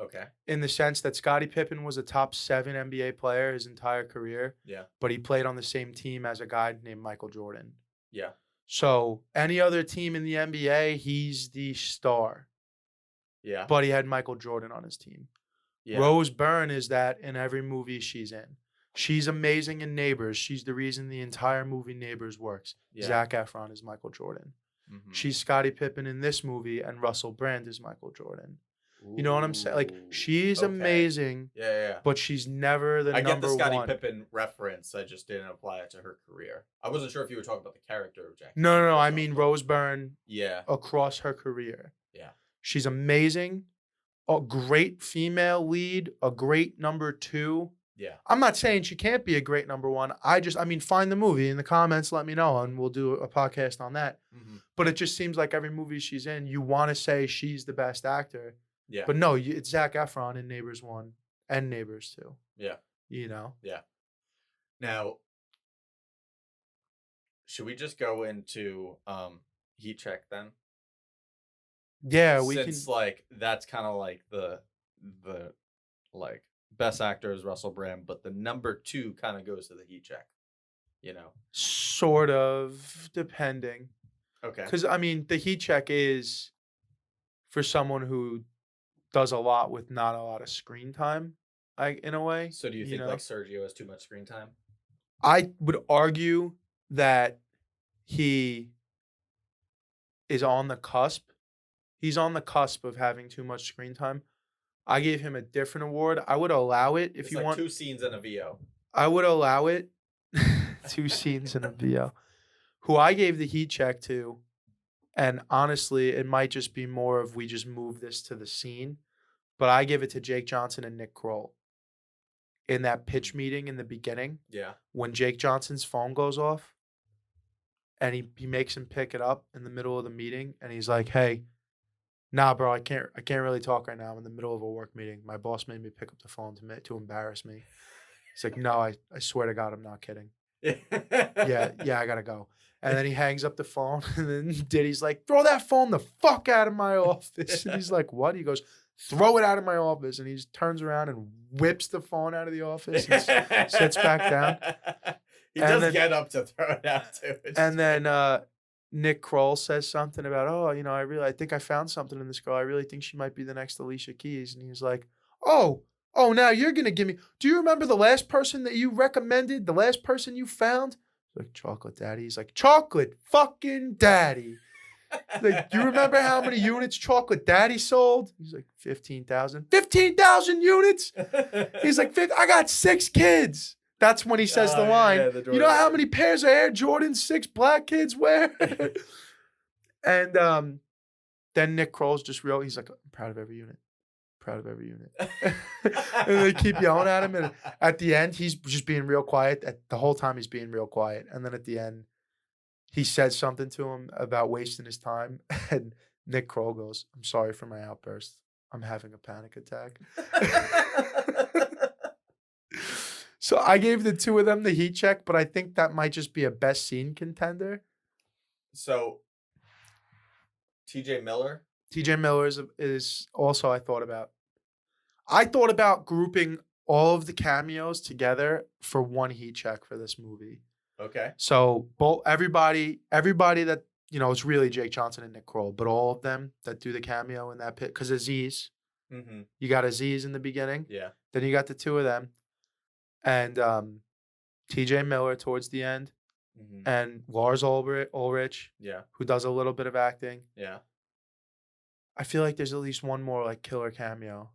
Okay. in the sense that Scottie Pippen was a top 7 NBA player his entire career, Yeah. but he played on the same team as a guy named Michael Jordan. Yeah. So any other team in the NBA, he's the star, Yeah. but he had Michael Jordan on his team. Yeah. Rose Byrne is that in every movie she's in. She's amazing in Neighbors. She's the reason the entire movie Neighbors works. Yeah. Zac Efron is Michael Jordan. Mhm. She's Scottie Pippen in this movie, and Russell Brand is Michael Jordan. You know what I'm saying? Like, she's Okay. amazing, Yeah. but she's never the I get number the Scottie one. Pippen reference. I just didn't apply it to her career. I wasn't sure if you were talking about the character of Jackie. No. I mean Rose Byrne Yeah. across her career. Yeah. She's amazing. A great female lead. A great number 2. Yeah. I'm not saying she can't be a great number 1. I mean, find the movie in the comments. Let me know, and we'll do a podcast on that. Mm-hmm. But it just seems like every movie she's in, you want to say she's the best actor. Yeah. But no, it's Zac Efron in Neighbors 1 and Neighbors 2. Yeah. You know? Yeah. Now, should we just go into Heat Check then? Yeah, we Since can. like that's kind of like the like best actor is Russell Brand, but the number 2 kind of goes to the Heat Check. You know. Sort of, depending. Okay. Because, I mean, the Heat Check is for someone who does a lot with not a lot of screen time, in a way. So do you think know? like Sergio has too much screen time? I would argue that he is on the cusp. He's on the cusp of having too much screen time. I gave him a different award. I would allow it if It's you like want. 2 scenes and a VO. I would allow it. 2 scenes in a VO. Who I gave the Heat Check to, and honestly, it might just be more of we just move this to the scene, but I give it to Jake Johnson and Nick Kroll. In that pitch meeting in the beginning, Yeah. when Jake Johnson's phone goes off, and he makes him pick it up in the middle of the meeting, and he's like, "Hey, nah, bro, I can't really talk right now. I'm in the middle of a work meeting. My boss made me pick up the phone to embarrass me." He's like, "No, I swear to God, I'm not kidding. Yeah, I gotta go." And then he hangs up the phone, and then Diddy's like, "Throw that phone the fuck out of my office." And he's like, "What?" He goes, "Throw it out of my office." And he just turns around and whips the phone out of the office and sits back down. He And does then- get up to throw it out too. And then Nick Kroll says something about, I think I found something in this girl. I really think she might be the next Alicia Keys. And he's like, oh, now you're going to give me, do you remember the last person that you recommended? The last person you found? He's like, Chocolate Daddy. He's like, Chocolate fucking Daddy. Like, do you remember how many units Chocolate Daddy sold? He's like, 15,000. 15,000 units? He's like, I got 6 kids. That's when he says the line. Yeah, the You know how many pairs of Air Jordan 6 black kids wear? And then Nick Kroll's just real. He's like, I'm proud of every unit. Proud of every unit. And they keep yelling at him. And at the end, he's just being real quiet. The whole time he's being real quiet. And then at the end, he says something to him about wasting his time. And Nick Kroll goes, I'm sorry for my outburst. I'm having a panic attack. So I gave the 2 of them the Heat Check, but I think that might just be a best scene contender. So, TJ Miller. TJ Miller is also I thought about grouping all of the cameos together for one Heat Check for this movie. Okay. So everybody that, it's really Jake Johnson and Nick Kroll, but all of them that do the cameo in that pit, because Aziz, Mm-hmm. you got Aziz in the beginning. Yeah. Then you got the 2 of them. And TJ Miller towards the end, Mm-hmm. and Lars Ulrich, Yeah. who does a little bit of acting. Yeah. I feel like there's at least one more like killer cameo.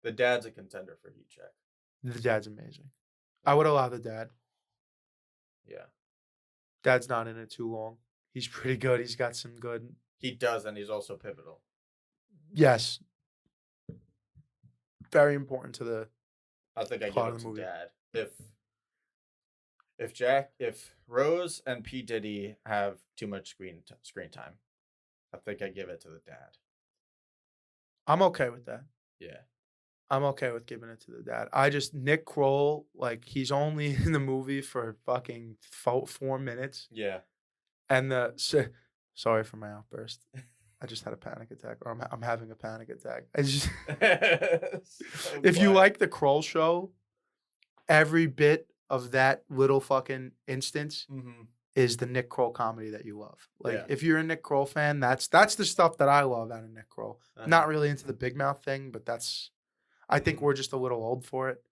The dad's a contender for Heat Check. The dad's amazing. I would allow the dad. Yeah. Dad's not in it too long. He's pretty good. He's got some good. He does, and he's also pivotal. Yes. Very important to the. I think I Plot give of it the to movie. Dad. If Rose and P Diddy have too much screen time, I think I give it to the dad. I'm okay with that. Yeah. I'm okay with giving it to the dad. Nick Kroll, like, he's only in the movie for fucking 4 minutes. Yeah. And Sorry for my outburst. I just had a panic attack, or I'm having a panic attack. I just, So if you quiet. like the Kroll show, every bit of that little fucking instance Mhm. is the Nick Kroll comedy that you love. Like, Yeah. if you're a Nick Kroll fan, that's the stuff that I love out of Nick Kroll. Uh-huh. Not really into the Big Mouth thing, but I think Mhm. we're just a little old for it.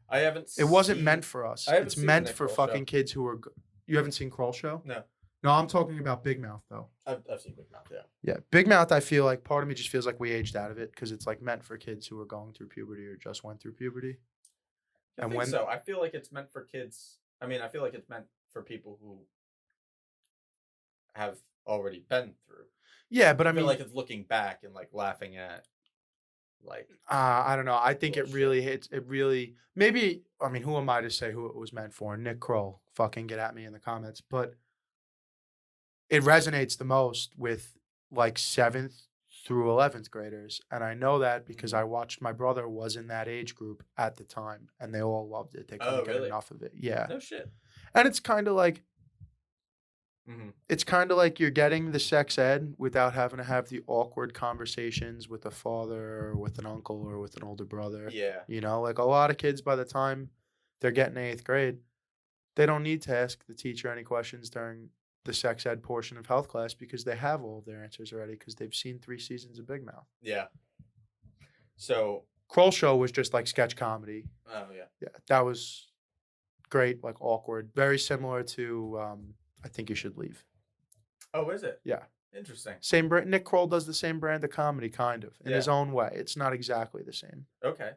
I haven't. It wasn't seen- meant for us. I haven't It's seen the meant Nick for Kroll fucking show. kids who are. You haven't seen Kroll show? No, No, I'm talking about Big Mouth though. I've seen Big Mouth. Yeah. Yeah, Big Mouth. I feel like part of me just feels like we aged out of it because it's like meant for kids who are going through puberty or just went through puberty. I And think when- so. I feel like it's meant for kids. I mean, I feel like it's meant for people who have already been through. Yeah, but I I feel mean, like it's looking back and like laughing at, like, I don't know. I think it Bullshit. really hits. It really maybe. I mean, who am I to say who it was meant for? Nick Kroll. Fucking get at me in the comments, but it resonates the most with like 7th through 11th graders, and I know that because I watched my brother was in that age group at the time, and they all loved it. They couldn't Oh, get really? enough of it. Yeah, no shit. and it's kind of like. Mm-hmm. It's kind of like you're getting the sex ed without having to have the awkward conversations with a father or with an uncle or with an older brother. Yeah. You know, like a lot of kids by the time they're getting 8th grade, they don't need to ask the teacher any questions during the sex ed portion of health class because they have all of their answers already because they've seen 3 seasons of Big Mouth. Yeah. So. Kroll Show was just like sketch comedy. Oh yeah. Yeah, that was great, like awkward. Very similar to I Think You Should Leave. Oh, is it? Yeah. Interesting. Same brand. Nick Kroll does the same brand of comedy, kind of, in his Yeah. own way. It's not exactly the same. Okay.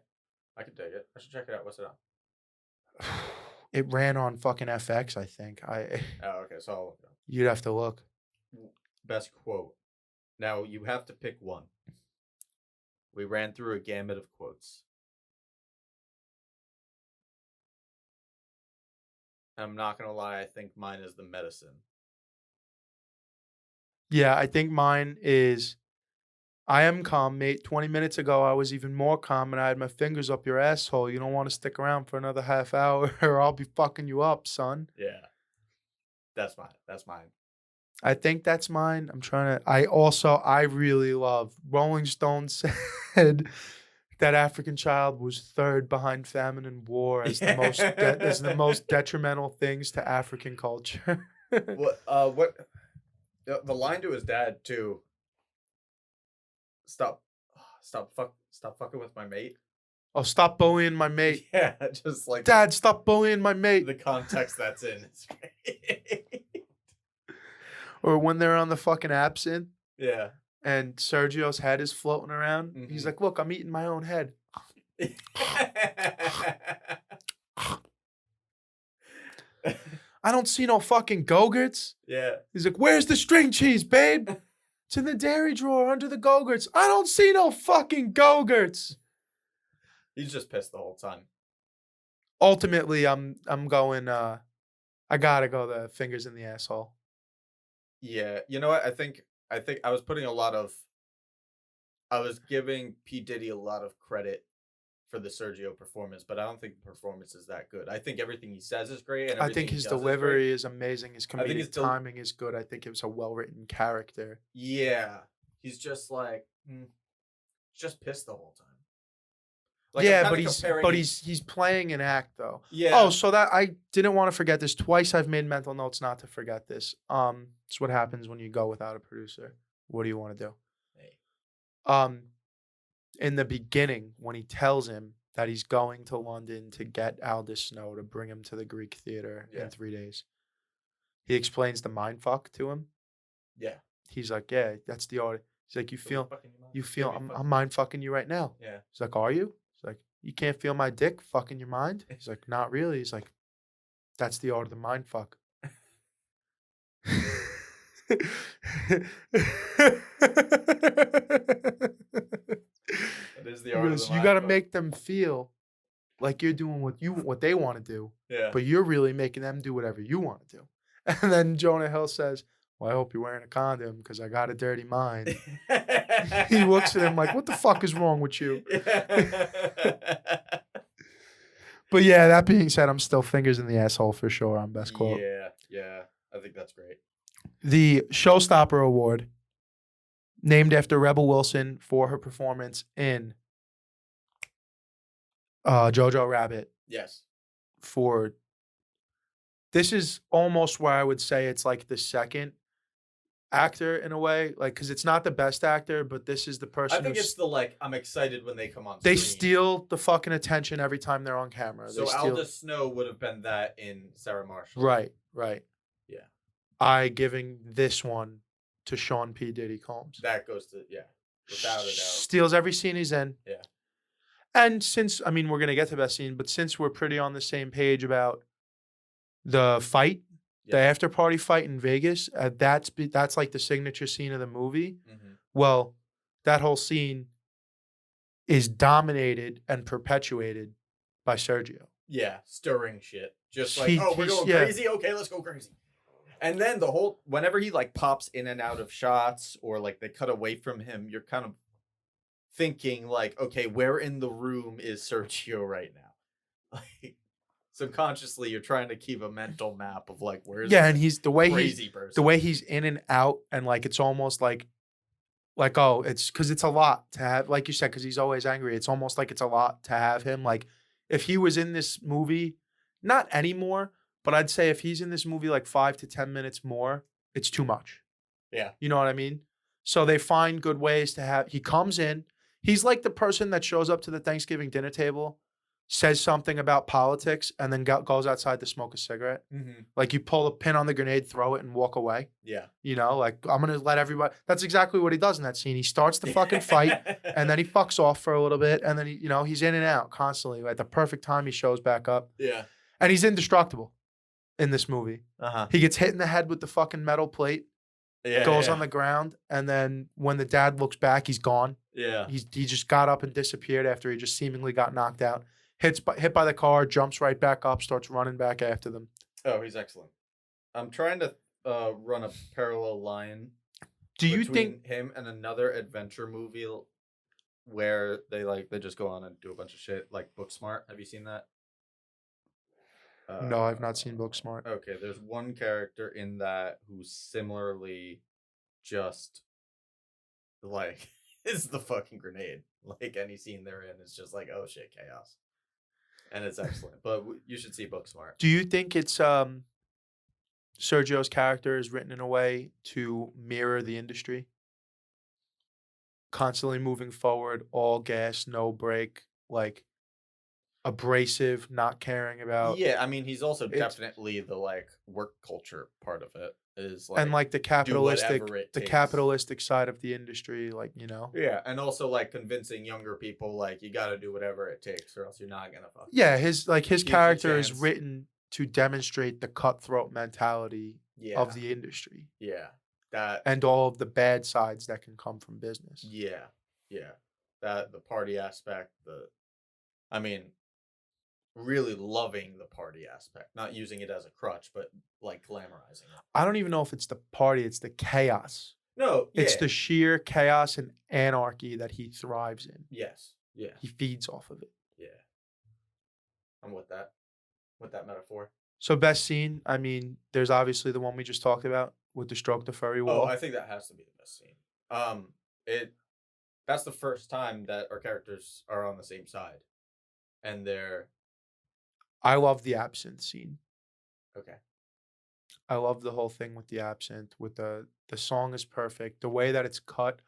I can dig it. I should check it out. What's it on? It ran on fucking FX, I think. Oh, okay. So I'll look it up. You'd have to look. Best quote. Now you have to pick one. We ran through a gamut of quotes. I'm not gonna lie, I think mine is the medicine. Yeah, I think mine is. I am calm, mate. 20 minutes ago, I was even more calm, and I had my fingers up your asshole. You don't want to stick around for another half hour, or I'll be fucking you up, son. Yeah. That's mine. That's mine. I think that's mine. I'm trying to. I really love. Rolling Stone said that African child was 3rd behind famine and war as the most as the most detrimental things to African culture. What? The line to his dad too. Stop fucking with my mate. Oh, stop bullying my mate. Yeah, just like Dad, stop bullying my mate. the context that's in is great. Or when they're on the fucking absinthe Yeah. and Sergio's head is floating around. He's Mhm. like, look, I'm eating my own head. I don't see no fucking Go-Gurts. Yeah. He's like, where's the string cheese, babe? It's in the dairy drawer under the Go-Gurts. I don't see no fucking Go-Gurts. He's just pissed the whole time. Ultimately, I'm going, I gotta go the fingers in the asshole. Yeah. You know what? I think I was giving P. Diddy a lot of credit for the Sergio performance, but I don't think the performance is that good. I think everything he says is great. And I think everything he his does is great. delivery is amazing. His I think comedic his timing is good. I think it was a well-written character. Yeah. He's just like, just pissed the whole time. Like, yeah, I'm but kinda he's comparing- he's playing an act though. Yeah. Oh, so that I didn't want to forget this. Twice I've made mental notes not to forget this. It's what happens when you go without a producer. What do you want to do? Hey. In the beginning, when he tells him that he's going to London to get Aldous Snow to bring him to the Greek theater Yeah. in 3 days, he explains the mindfuck to him. Yeah. He's like, yeah, that's the art. He's like, you feel, I'm mind fucking you right now. Yeah. He's like, are you? He's like, you can't feel my dick fucking your mind? He's like, not really. He's like, that's the art of the mind fuck. That is the art of the You got to mind make them feel like you're doing what they want to do, Yeah. but you're really making them do whatever you want to do. And then Jonah Hill says, well, I hope you're wearing a condom because I got a dirty mind. He looks at him like, what the fuck is wrong with you? But yeah, that being said, I'm still fingers in the asshole for sure on best quote. Yeah. I think that's great. The Showstopper Award, named after Rebel Wilson for her performance in Jojo Rabbit. Yes. This is almost where I would say it's like the second actor in a way, like because it's not the best actor, but this is the person. I think it's the I'm excited when they come on. They screen. steal the fucking attention every time they're on camera. So Aldous Snow would have been that in Sarah Marshall. Right. Yeah. I giving this one to Sean P. Diddy Combs. That goes to without a doubt. Steals every scene he's in. Yeah. And since we're gonna get to best scene, but since we're pretty on the same page about the fight. The after party fight in Vegas, that's like the signature scene of the movie. Mm-hmm. Well, that whole scene is dominated and perpetuated by Sergio. Yeah, stirring shit. Just we're going crazy? Okay, let's go crazy. And then whenever he pops in and out of shots or they cut away from him, you're kind of thinking okay, where in the room is Sergio right now? Subconsciously, you're trying to keep a mental map of where's and he's the way he's in and out, and it's almost it's because it's a lot to have, like you said, because he's always angry. It's almost like it's a lot to have him. If he was in this movie, not anymore, but I'd say if he's in this movie 5 to 10 minutes more, it's too much. Yeah, you know what I mean. So they find good ways to have. He comes in. He's like the person that shows up to the Thanksgiving dinner table, says something about politics, and then goes outside to smoke a cigarette. Mm-hmm. You pull a pin on the grenade, throw it, and walk away. Yeah. I'm going to let everybody... That's exactly what he does in that scene. He starts the fucking fight, and then he fucks off for a little bit, and then, he's in and out constantly. At the perfect time, he shows back up. Yeah. And he's indestructible in this movie. Uh-huh. He gets hit in the head with the fucking metal plate, goes on the ground, and then when the dad looks back, he's gone. Yeah. He just got up and disappeared after he just seemingly got knocked out. Hit by the car, jumps right back up, starts running back after them. Oh, he's excellent. I'm trying to run a parallel line. Do you think him and another adventure movie where they just go on and do a bunch of shit, like Booksmart? Have you seen that? No, I've not seen Booksmart. Okay, there's one character in that who's similarly just is the fucking grenade. Any scene they're in is just oh shit, chaos. And it's excellent. But you should see Booksmart. Do you think it's Sergio's character is written in a way to mirror the industry? Constantly moving forward, all gas, no brake, abrasive, not caring about. Yeah, I mean, he's also definitely the work culture part of it is and the capitalistic side of the industry, Yeah, and also convincing younger people you got to do whatever it takes or else you're not gonna fuck. Yeah, his character is written to demonstrate the cutthroat mentality of the industry. Yeah, that and all of the bad sides that can come from business. Yeah, that the party aspect, really loving the party aspect, not using it as a crutch, but glamorizing it. I don't even know if it's the party, it's the chaos. No, it's the sheer chaos and anarchy that he thrives in. Yes, yeah. He feeds off of it. Yeah. I'm with that metaphor. So best scene, there's obviously the one we just talked about with the stroke the furry wall. Oh, I think that has to be the best scene. That's the first time that our characters are on the same side. And they're I love the absinthe scene. Okay. I love the whole thing with the absinthe. With the song is perfect. The way that it's cut.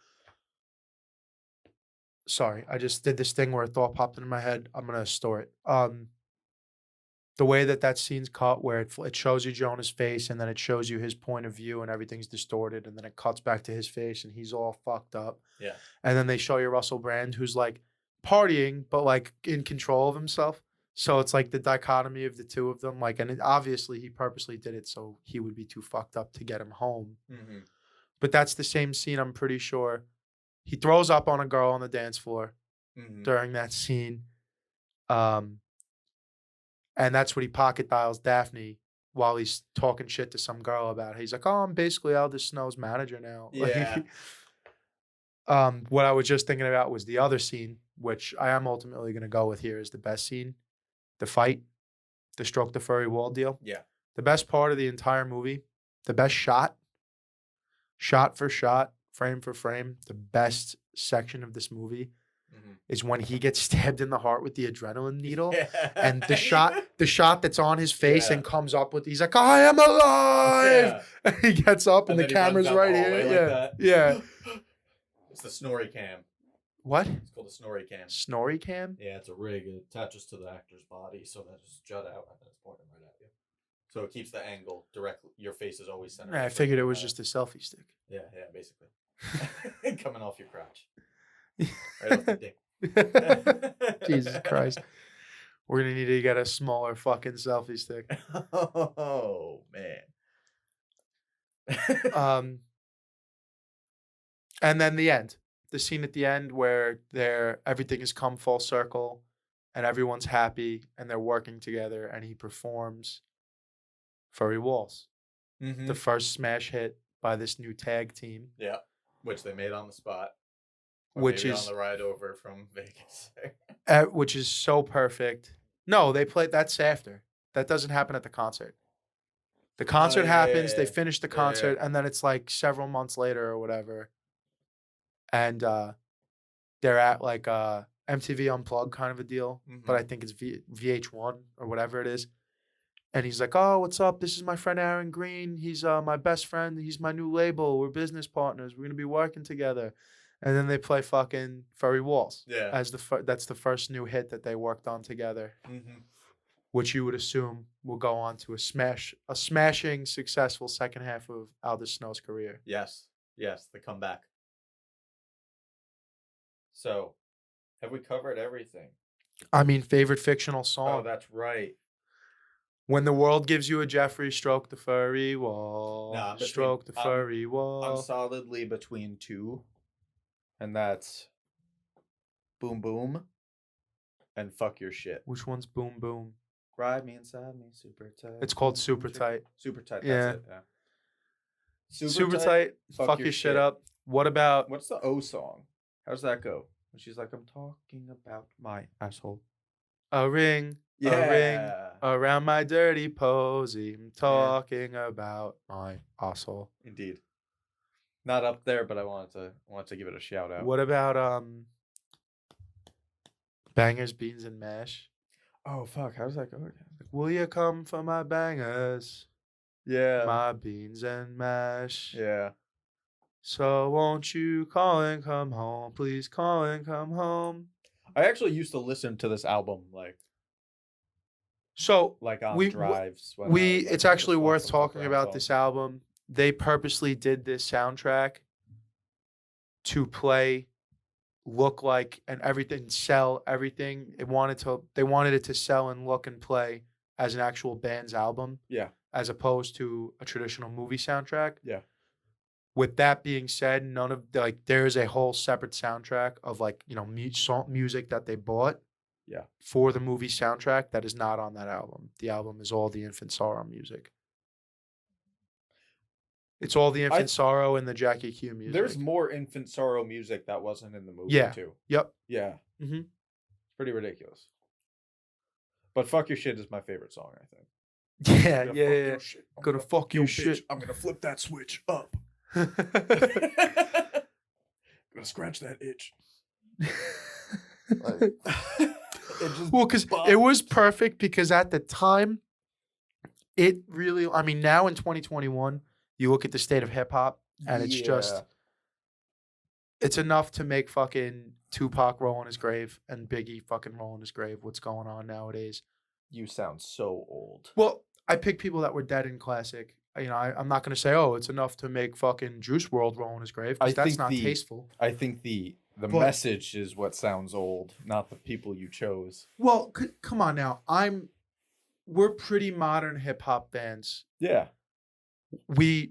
Sorry, I just did this thing where a thought popped into my head. I'm gonna store it. The way that scene's cut, where it shows you Jonah's face, and then it shows you his point of view, and everything's distorted, and then it cuts back to his face, and he's all fucked up. Yeah. And then they show you Russell Brand, who's partying, but in control of himself. So it's the dichotomy of the two of them. And obviously he purposely did it so he would be too fucked up to get him home. Mm-hmm. But that's the same scene, I'm pretty sure. He throws up on a girl on the dance floor during that scene. And that's what he pocket dials Daphne while he's talking shit to some girl about it. He's like, oh, I'm basically Aldous Snow's manager now. Yeah. What I was just thinking about was the other scene, which I am ultimately going to go with here as the best scene. The fight, the stroke the furry wall deal. Yeah. The best part of the entire movie, the best shot shot for shot, frame for frame, the best section of this movie is when he gets stabbed in the heart with the adrenaline needle. And the shot that's on his face and comes up with, he's like, I am alive. And he gets up and the camera's right here. Yeah. It's the Snory Cam. What? It's called the Snory Cam. Snory Cam? Yeah, it's a rig. It attaches to the actor's body so that it's Judd out and it's pointing right at you. So it keeps the angle directly. Your face is always centered. I figured it was just a selfie stick. Yeah, basically. Coming off your crotch. Right off the dick. Jesus Christ. We're going to need to get a smaller fucking selfie stick. Oh, man. And then the end. The scene at the end where everything has come full circle and everyone's happy and they're working together and he performs Furry Walls. The first smash hit by this new tag team. Yeah, which they made on the spot. Or Which maybe is on the ride over from Vegas. which is so perfect. No, they played that's after. That doesn't happen at the concert. The concert happens, they finish the concert, and then it's like several months later or whatever. And they're at like MTV Unplugged kind of a deal, but I think it's VH1 or whatever it is. And he's like, oh, what's up? This is my friend Aaron Green. He's my best friend. He's my new label. We're business partners. We're going to be working together. And then they play fucking Furry Walls. Yeah. As that's the first new hit that they worked on together. Which you would assume will go on to a smashing, successful second half of Aldous Snow's career. Yes, the comeback. So, have we covered everything? I mean, favorite fictional song. Oh, that's right. When the world gives you a Jeffrey, stroke the furry wall. Nah, stroke the furry wall. I'm solidly between two. And that's Boom Boom and Fuck Your Shit. Which one's Boom Boom? Ride me inside me, super tight. It's called Super Tight. Super Tight, Yeah. that's it, yeah. Super tight. Fuck your shit up. What about... What's the O song? How does that go? When she's like, I'm talking about my asshole. A ring around my dirty posy. I'm talking about my asshole. Indeed. Not up there, but I wanted to give it a shout out. What about Bangers, Beans, and Mash? Oh fuck! How does that go again? Like, will you come for my bangers? Yeah. My beans and mash. Yeah. So won't you call and come home? Please call and come home. I actually used to listen to this album on drives. It's actually worth talking about this album. They purposely did this soundtrack to play, look like, and everything, sell everything. They wanted it to sell and look and play as an actual band's album. Yeah. As opposed to a traditional movie soundtrack. Yeah. With that being said, there's a whole separate soundtrack of music that they bought. Yeah. For the movie soundtrack that is not on that album. The album is all the Infant Sorrow music. It's all the Infant Sorrow and the Jackie Q music. There's more Infant Sorrow music that wasn't in the movie too. Yep. Yeah. Mm-hmm. It's pretty ridiculous. But Fuck Your Shit is my favorite song, I think. Yeah. Gonna fuck your shit. I'm gonna flip that switch up. Gonna scratch that itch. Because it was perfect because at the time, it really, now in 2021, you look at the state of hip hop and it's just, it's enough to make fucking Tupac roll in his grave and Biggie fucking roll in his grave. What's going on nowadays? You sound so old. Well, I picked people that were dead in classic. I'm not going to say, it's enough to make fucking Juice WRLD roll in his grave because that's not tasteful. I think the message is what sounds old, not the people you chose. Well, come on now. We're pretty modern hip hop fans. Yeah.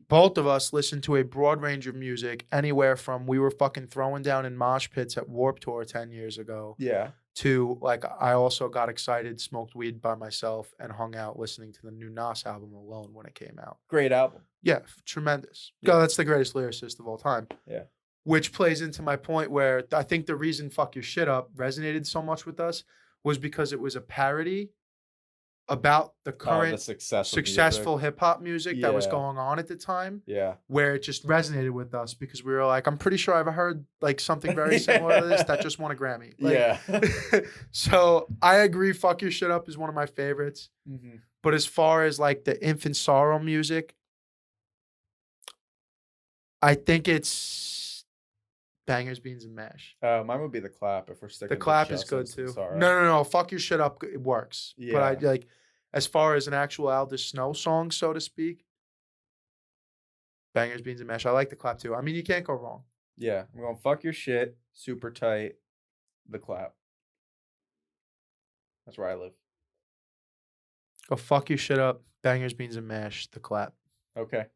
Both of us listen to a broad range of music, anywhere from we were fucking throwing down in mosh pits at Warped Tour 10 years ago. Yeah. To I also got excited, smoked weed by myself, and hung out listening to the new Nas album Alone when it came out. Great album. Yeah, tremendous. Yeah. God, that's the greatest lyricist of all time. Yeah. Which plays into my point where I think the reason Fuck Your Shit Up resonated so much with us was because it was a parody about the The current successful hip hop music that was Yeah. going on at the time, Yeah. where it just resonated with us because we were like, I'm pretty sure I've heard like something very similar to this that just won a Grammy. Like, Yeah. So I agree. Fuck Your Shit Up is one of my favorites. Mm-hmm. But as far as like the Infant Sorrow music, I think it's Bangers, Beans, and Mash. Mine would be The Clap if we're sticking. The to Clap is just good Instant too. Sorrow. No. Fuck Your Shit Up. It works. But I Yeah. like, as far as an actual Aldous Snow song, so to speak, Bangers, Beans, and Mash. I like The Clap too. I mean, you can't go wrong. Yeah, I'm going Fuck Your Shit, Super Tight, The Clap. That's where I live. Go Fuck Your Shit Up, Bangers, Beans, and Mash, The Clap. Okay.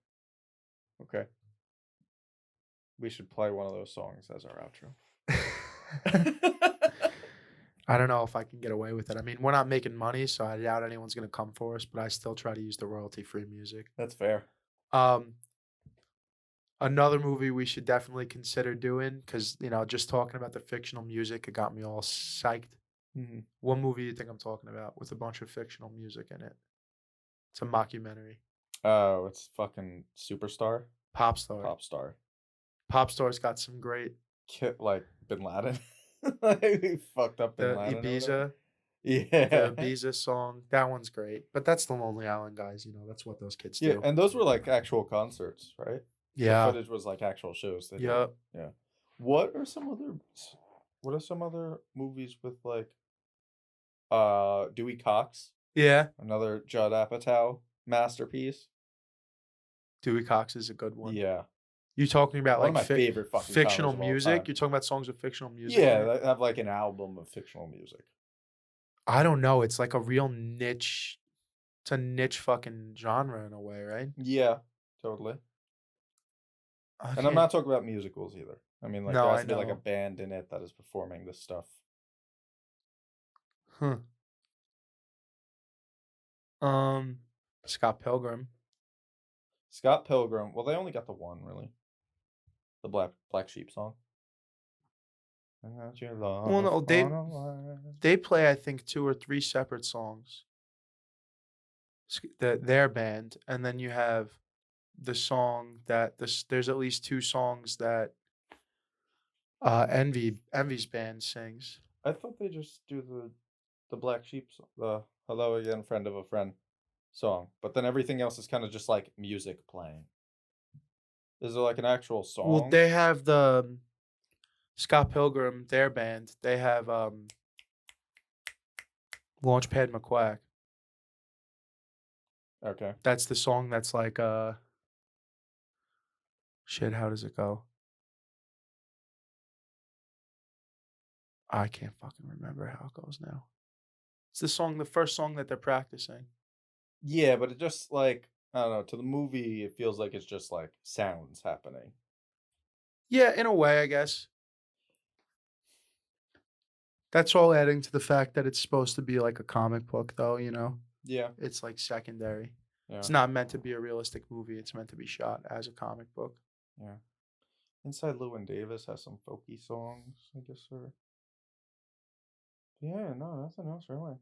We should play one of those songs as our outro. I don't know if I can get away with it. I mean, we're not making money, so I doubt anyone's going to come for us, but I still try to use the royalty-free music. That's fair. Another movie we should definitely consider doing, because, just talking about the fictional music, it got me all psyched. Mm-hmm. What movie do you think I'm talking about with a bunch of fictional music in it? It's a mockumentary. Oh, it's fucking Superstar? Popstar. Popstar. Popstar's got some great... Like Bin Laden. He fucked up Bin The Laden. or Ibiza. whatever. Yeah. The Ibiza song. That one's great. But that's the Lonely Island guys. That's what those kids Yeah, do. and those were like actual concerts, right? Yeah. The footage was like actual shows. They did. Yep. Yeah. What are some other movies with like Dewey Cox? Yeah. Another Judd Apatow masterpiece. Dewey Cox is a good one. Yeah. You talking about One of like my favorite fucking fictional comedies of all music? time. You're talking about songs with fictional music? Yeah, in it? they have like an album of fictional music. I don't know. It's like a real niche. It's a niche fucking genre in a way, right? Yeah, totally. And I'm not talking about musicals either. I mean, like No, there I has to be like a know. band in it that is performing this stuff. Scott Pilgrim. Scott Pilgrim. Well, they only got the one really. The Black Sheep song. Well, no, they play, I think, 2 or 3 separate songs. Their band, and then you have the song that there's at least 2 songs that Envy's band sings. I thought they just do the Black Sheep, the Hello Again, Friend of a Friend song, but then everything else is kind of just like music playing. Is there like an actual song? Well, they have the Scott Pilgrim, their band. They have Launchpad McQuack. Okay. That's the song that's like shit, how does it go? I can't fucking remember how it goes now. It's the first song that they're practicing. Yeah, but it just like, I don't know, to the movie it feels like it's just like sounds happening. Yeah, in a way, I guess. That's all adding to the fact that it's supposed to be like a comic book, though, Yeah. It's like secondary. Yeah. It's not meant to be a realistic movie. It's meant to be shot as a comic book. Yeah. Inside Llewyn Davis has some folky songs, I guess. Yeah, no, nothing else really.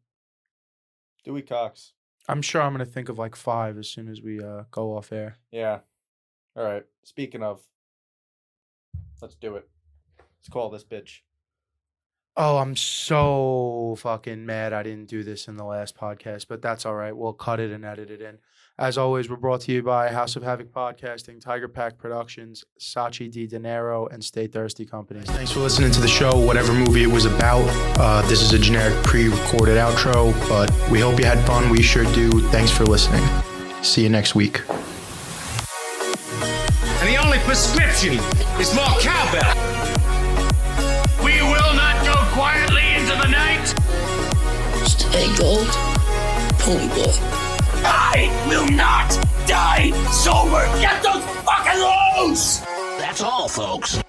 Dewey Cox. I'm sure I'm going to think of like 5 as soon as we go off air. Yeah. All right. Speaking of, let's do it. Let's call this bitch. Oh, I'm so fucking mad I didn't do this in the last podcast, but that's all right. We'll cut it and edit it in. As always, we're brought to you by House of Havoc Podcasting, Tiger Pack Productions, Sachi Di Dinero, and Stay Thirsty Companies. Thanks for listening to the show, whatever movie it was about. This is a generic pre-recorded outro, but we hope you had fun. We sure do. Thanks for listening. See you next week. And the only prescription is more cowbell. We will not go quietly into the night. Segal, Pumba. I will not die sober. Get those fucking loose. That's all, folks.